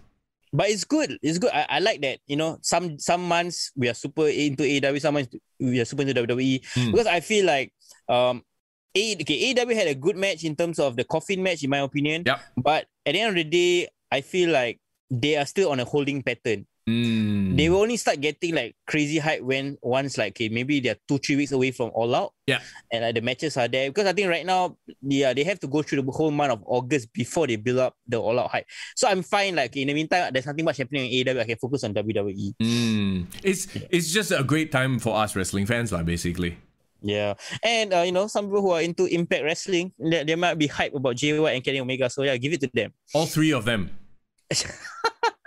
But it's good. It's good. I like that. You know, some months we are super into AEW, some months we are super into WWE, because I feel like AEW had a good match in terms of the coffin match, in my opinion. Yep. But at the end of the day, I feel like they are still on a holding pattern. They will only start getting like crazy hype once like, okay, maybe they're 2-3 weeks away from All Out. Yeah. And like the matches are there. Because I think right now, they have to go through the whole month of August before they build up the All Out hype. So I'm fine. Like, in the meantime, there's nothing much happening in AEW. I can focus on WWE. It's just a great time for us wrestling fans, like, basically. Yeah. And, you know, some people who are into Impact Wrestling, they might be hyped about Jay White and Kenny Omega. So yeah, give it to them. All three of them.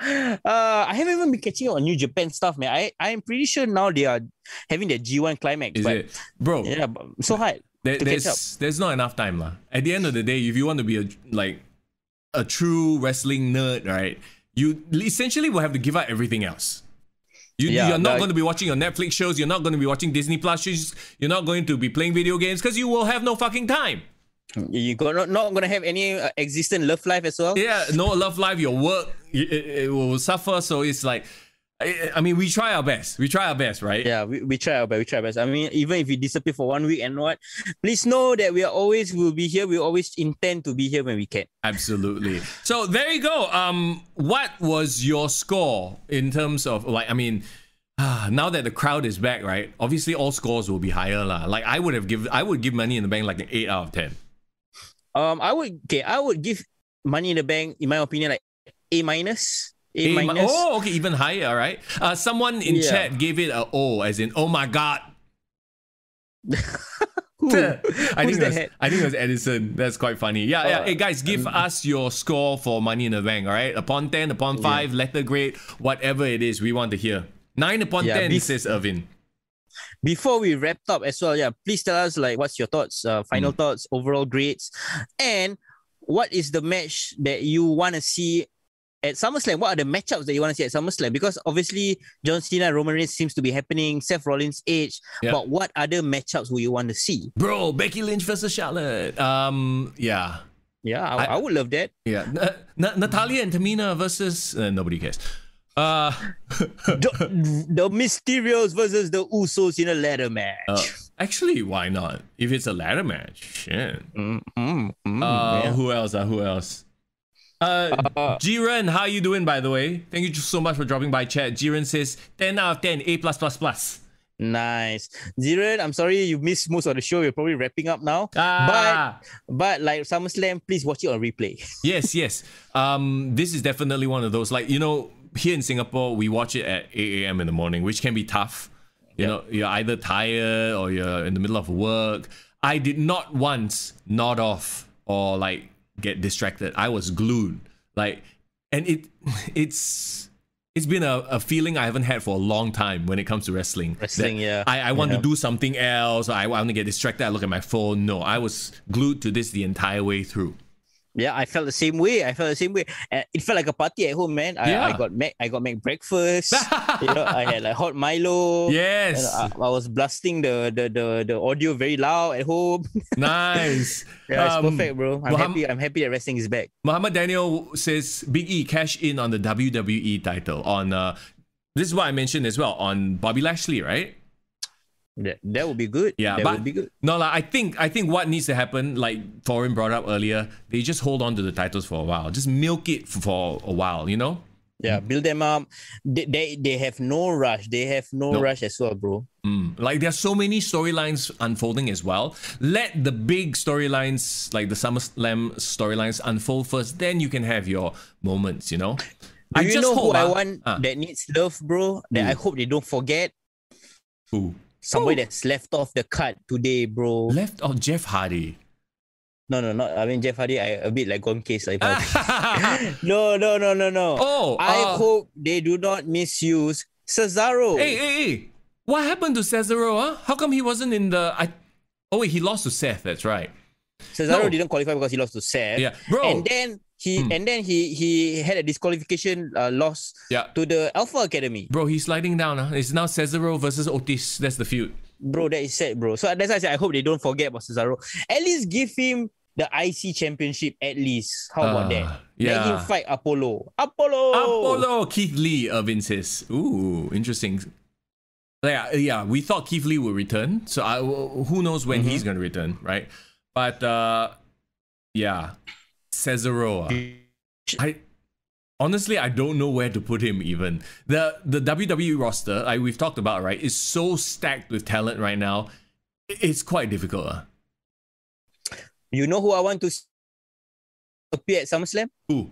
I haven't even been catching up on New Japan stuff, man. I'm pretty sure now they are having their G1 climax. Is it? Bro. Yeah, I'm so hyped to catch up. There's not enough time, lah. At the end of the day, if you want to be a true wrestling nerd, right, you essentially will have to give up everything else. You're not going to be watching your Netflix shows. You're not going to be watching Disney Plus shows. You're not going to be playing video games because you will have no fucking time. You're not going to have any existent love life as well? Yeah, no love life. Your work, it will suffer. So it's like, I mean, we try our best. We try our best, right? Yeah, we try our best. We try our best. I mean, even if we disappear for 1 week and what, please know that we'll be here. We always intend to be here when we can. Absolutely. So there you go. What was your score in terms of, like, I mean, now that the crowd is back, right? Obviously, all scores will be higher, lah. Like, I would give Money in the Bank like an 8 out of 10. I would give Money in the Bank, in my opinion, like A-. Oh, okay, even higher, all right. Someone in chat gave it a O, as in, oh my god. I think it was Edison. That's quite funny. Yeah. Hey guys, give us your score for Money in the Bank, all right? Upon 10, upon 5, letter grade, whatever it is, we want to hear. 9 upon 10, says Irvin. before we wrap up as well, please tell us like what's your thoughts, final thoughts, overall grades, and what is the match that you want to see at SummerSlam? What are the matchups that you want to see at SummerSlam? Because obviously John Cena, Roman Reigns seems to be happening, Seth Rollins, Edge, but what other matchups would you want to see? Bro, Becky Lynch versus Charlotte. Yeah. Yeah, I would love that. Yeah. Natalia and Tamina versus... nobody cares. The Mysterios versus the Usos in a ladder match. Actually, why not? If it's a ladder match, shit. Who else? Who else? Jiren, how you doing, by the way? Thank you so much for dropping by chat. Jiren says 10 out of 10, A+++. Nice. Jiren, I'm sorry you missed most of the show. We're probably wrapping up now. But like SummerSlam, please watch it on replay. Yes. This is definitely one of those, like, you know, here in Singapore, we watch it at 8 a.m. in the morning, which can be tough. You know, you're either tired or you're in the middle of work. I did not once nod off or like get distracted. I was glued. Like, and it's been a feeling I haven't had for a long time when it comes to wrestling. I want to do something else. I want to get distracted. I look at my phone. No, I was glued to this the entire way through. Yeah, I felt the same way. It felt like a party at home, man. I got Mac breakfast. I had like hot Milo. Yes. And I was blasting the audio very loud at home. Nice. It's perfect, bro. I'm happy that wrestling is back. Muhammad Daniel says Big E cash in on the WWE title on this is what I mentioned as well, on Bobby Lashley, right? That would be good. Yeah, that would be good. No, like, I think what needs to happen, like Foreign brought up earlier, they just hold on to the titles for a while. Just milk it for a while, you know? Yeah, build them up. They have no rush. They have no rush as well, bro. Like, there's so many storylines unfolding as well. Let the big storylines, like the SummerSlam storylines, unfold first. Then you can have your moments, you know? Do you know who I want that needs love, bro? That I hope they don't forget? Who? Somebody that's left off the card today, bro. Left off Jeff Hardy. No, not. I mean, Jeff Hardy, a bit like gone case. Like, no. Oh, I hope they do not misuse Cesaro. Hey. What happened to Cesaro, huh? How come he wasn't in the... Oh, wait, he lost to Seth, that's right. Cesaro didn't qualify because he lost to Seth. Yeah, bro. And then he had a disqualification loss to the Alpha Academy. Bro, he's sliding down. It's now Cesaro versus Otis. That's the feud. Bro, that is sad, bro. So that's why I said I hope they don't forget about Cesaro. At least give him the IC championship, at least. How about that? Let him fight Apollo. Keith Lee, Irvin says. Ooh, interesting. Yeah, we thought Keith Lee would return. So who knows when he's going to return, right? But yeah, Cesaro. Honestly, I don't know where to put him even. The WWE roster, like we've talked about, right, is so stacked with talent right now. It's quite difficult. You know who I want to appear at SummerSlam? Who?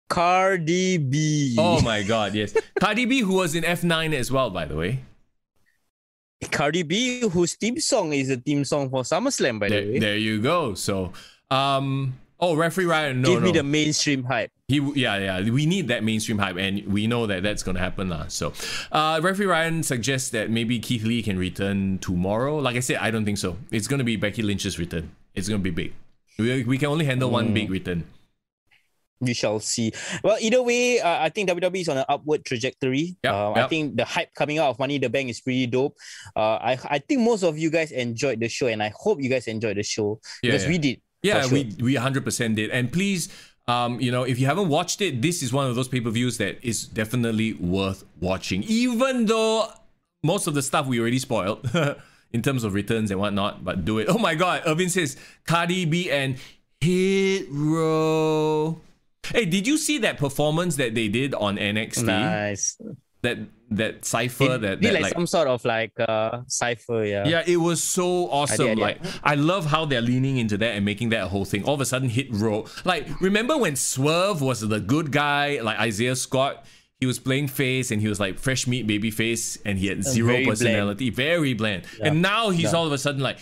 Cardi B. Oh my God, yes. Cardi B, who was in F9 as well, by the way. Cardi B, whose theme song is the theme song for SummerSlam, by the way. There you go. So, Referee Ryan, Give me the mainstream hype. We need that mainstream hype, and we know that that's going to happen. So, Referee Ryan suggests that maybe Keith Lee can return tomorrow. Like I said, I don't think so. It's going to be Becky Lynch's return. It's going to be big. We can only handle one big return. We shall see. Well, either way, I think WWE is on an upward trajectory. I think the hype coming out of Money in the Bank is pretty dope. I think most of you guys enjoyed the show, and I hope you guys enjoyed the show because we did. Yeah, sure. we 100% did. And please, if you haven't watched it, this is one of those pay-per-views that is definitely worth watching. Even though most of the stuff we already spoiled in terms of returns and whatnot, but do it. Oh my God, Irvin says Cardi B and Hit Row. Hey, did you see that performance that they did on NXT? Nice. That cipher that like some sort of like cipher, yeah, it was so awesome. I love how they're leaning into that and making that a whole thing. All of a sudden, Hit Row. Like, remember when Swerve was the good guy, like Isaiah Scott? He was playing face and he was like fresh meat baby face and he had zero personality, very bland. And now he's all of a sudden like,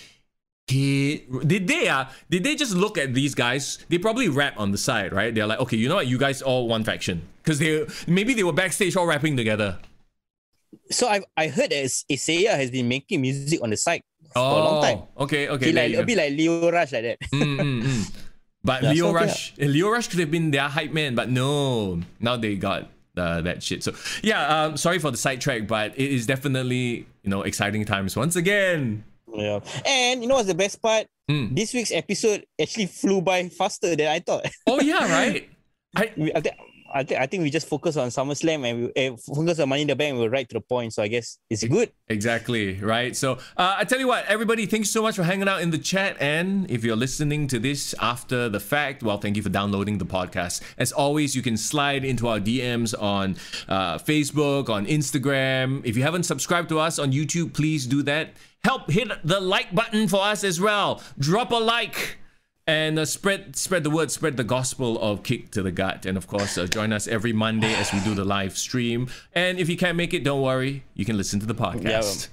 did they just look at these guys? They probably rap on the side, right? They're like, okay, you know what, you guys all one faction, because maybe they were backstage all rapping together. So I heard that Isaiah has been making music on the side for a long time. Okay. He like a bit like Leo Rush like that. But Yeah, Leo so, Leo Rush could have been their hype man, but no, now they got that shit. So yeah, sorry for the sidetrack, but it is definitely exciting times once again. Yeah, and you know what's the best part? This week's episode actually flew by faster than I thought. Oh yeah, right. I think we just focus on SummerSlam and we focus on Money in the Bank and we're right to the point. So I guess it's good. Exactly, right? So I tell you what, everybody, thanks so much for hanging out in the chat. And if you're listening to this after the fact, well, thank you for downloading the podcast. As always, you can slide into our DMs on Facebook, on Instagram. If you haven't subscribed to us on YouTube, please do that. Help hit the like button for us as well. Drop a like. And spread the word, spread the gospel of Kick to the Gut. And of course, join us every Monday as we do the live stream. And if you can't make it, don't worry. You can listen to the podcast.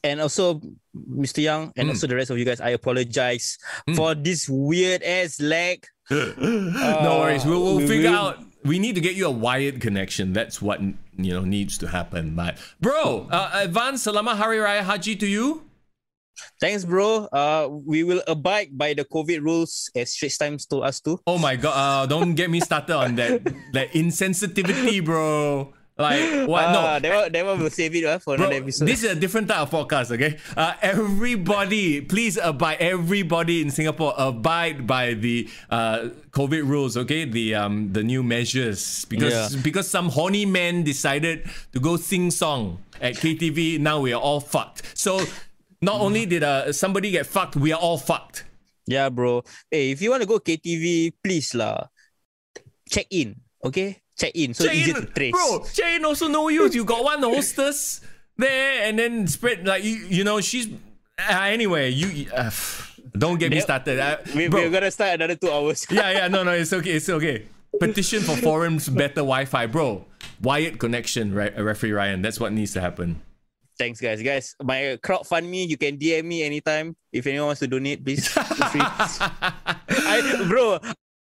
Yeah. And also, Mr. Young, and also the rest of you guys, I apologize for this weird-ass lag. No worries. We'll figure out. We need to get you a wired connection. That's what needs to happen. But bro, advance Selamat Hari Raya Haji to you. Thanks, bro. We will abide by the COVID rules as Straits Times told us to. Oh my god! Don't get me started on that insensitivity, bro. Like what? No, that one will save it for another episode. This is a different type of podcast, okay? Everybody, please abide. Everybody in Singapore abide by the COVID rules, okay? The new measures because some horny man decided to go sing song at KTV. Now we are all fucked. So. Not only did somebody get fucked, we are all fucked. Yeah, bro. Hey, if you want to go KTV, please lah. Check in, okay? Check in, so easy to trace. Bro, check in also no use. You got one hostess there, and then spread like she's anyway. Don't get me started. We're gonna start another 2 hours. Yeah. No, it's okay. Petition for forums, better Wi-Fi, bro. Wired connection, referee Ryan. That's what needs to happen. Thanks, guys. My crowdfund you can DM me anytime. If anyone wants to donate, please. Feel free.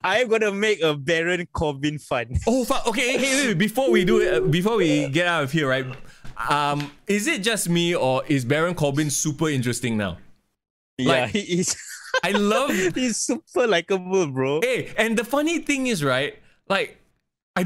I'm gonna make a Baron Corbin fund. Oh fuck! Okay, hey, before we do it, before we get out of here, right? Is it just me or is Baron Corbin super interesting now? Yeah, he is. I love. He's super likable, bro. Hey, and the funny thing is, right? Like, I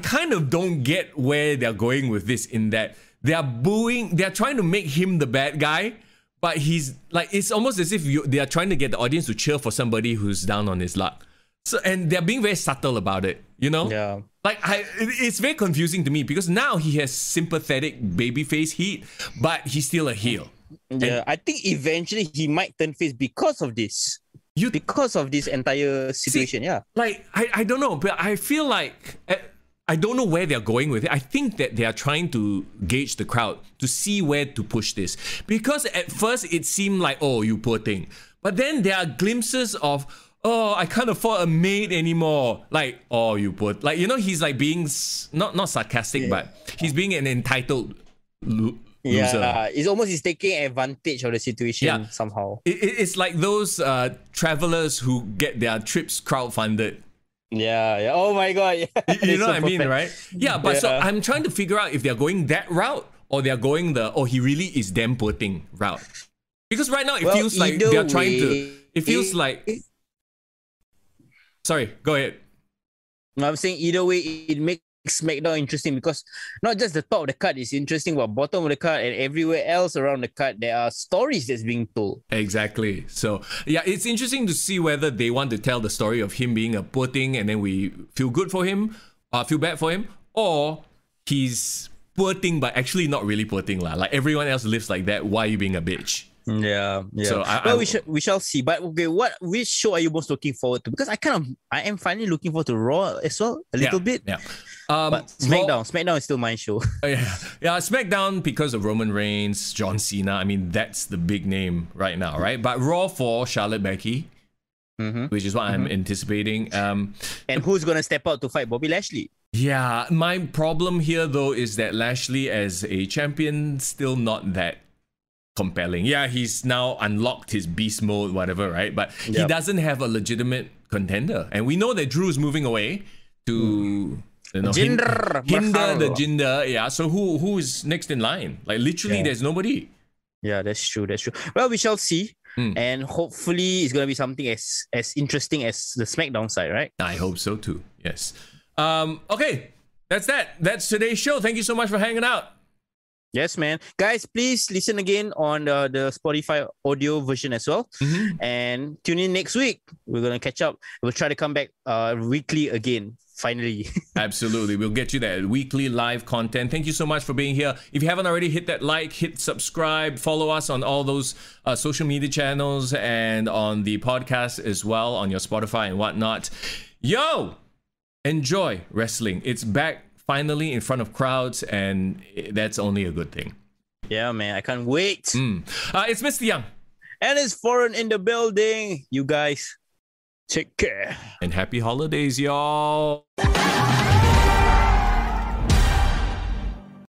kind of don't get where they're going with this. In that. They're trying to make him the bad guy, but he's like, it's almost as if they are trying to get the audience to cheer for somebody who's down on his luck. So, and they're being very subtle about it, Yeah. Like, it's very confusing to me because now he has sympathetic babyface heat, but he's still a heel. Yeah, and I think eventually he might turn face because of this. Because of this entire situation, yeah. Like, I don't know, but I feel like... I don't know where they're going with it. I think that they are trying to gauge the crowd to see where to push this. Because at first it seemed like, oh, you poor thing. But then there are glimpses of, oh, I can't afford a maid anymore. Like, oh, you poor... Like, he's like being, not sarcastic, but he's being an entitled loser. Yeah, he's taking advantage of the situation somehow. It's like those travelers who get their trips crowdfunded. Yeah. Oh my god. Yeah. You know what I mean, right? Yeah, but so I'm trying to figure out if they're going that route or they're going he really is damn poor thing route. Because right now it feels like they're trying to. It feels like. Sorry, go ahead. I'm saying either way, it makes SmackDown interesting because not just the top of the card is interesting, but bottom of the card and everywhere else around the card, there are stories that's being told. Exactly. So yeah, it's interesting to see whether they want to tell the story of him being a poor thing and then we feel good for him, feel bad for him, or he's poor thing but actually not really poor thing lah. Like everyone else lives like that. Why are you being a bitch? Yeah. So we shall see. But okay, which show are you most looking forward to? Because I am finally looking forward to Raw as well a little bit. Yeah. But SmackDown is still my show. Yeah, SmackDown because of Roman Reigns, John Cena. I mean, that's the big name right now, right? But Raw for Charlotte Becky, which is what I'm anticipating. And who's gonna step out to fight Bobby Lashley? Yeah, my problem here though is that Lashley as a champion still not that compelling. Yeah, he's now unlocked his beast mode, whatever, right? But he doesn't have a legitimate contender, and we know that Drew's moving away to Jinder hinder the Mahal. Jinder. Yeah. So who is next in line? Like literally, there's nobody. Yeah, that's true. Well, we shall see. And hopefully it's going to be something as interesting as the SmackDown side, right? I hope so too. Yes. Okay. That's today's show. Thank you so much for hanging out. Yes, man. Guys, please listen again on the Spotify audio version as well. And tune in next week. We're going to catch up. We'll try to come back weekly again, finally. Absolutely. We'll get you that weekly live content. Thank you so much for being here. If you haven't already, hit that like, hit subscribe, follow us on all those social media channels and on the podcast as well, on your Spotify and whatnot. Yo! Enjoy wrestling. It's back finally in front of crowds, and that's only a good thing. Yeah, man. I can't wait. It's Mr. Young. And it's Foreign in the building. You guys, take care. And happy holidays, y'all.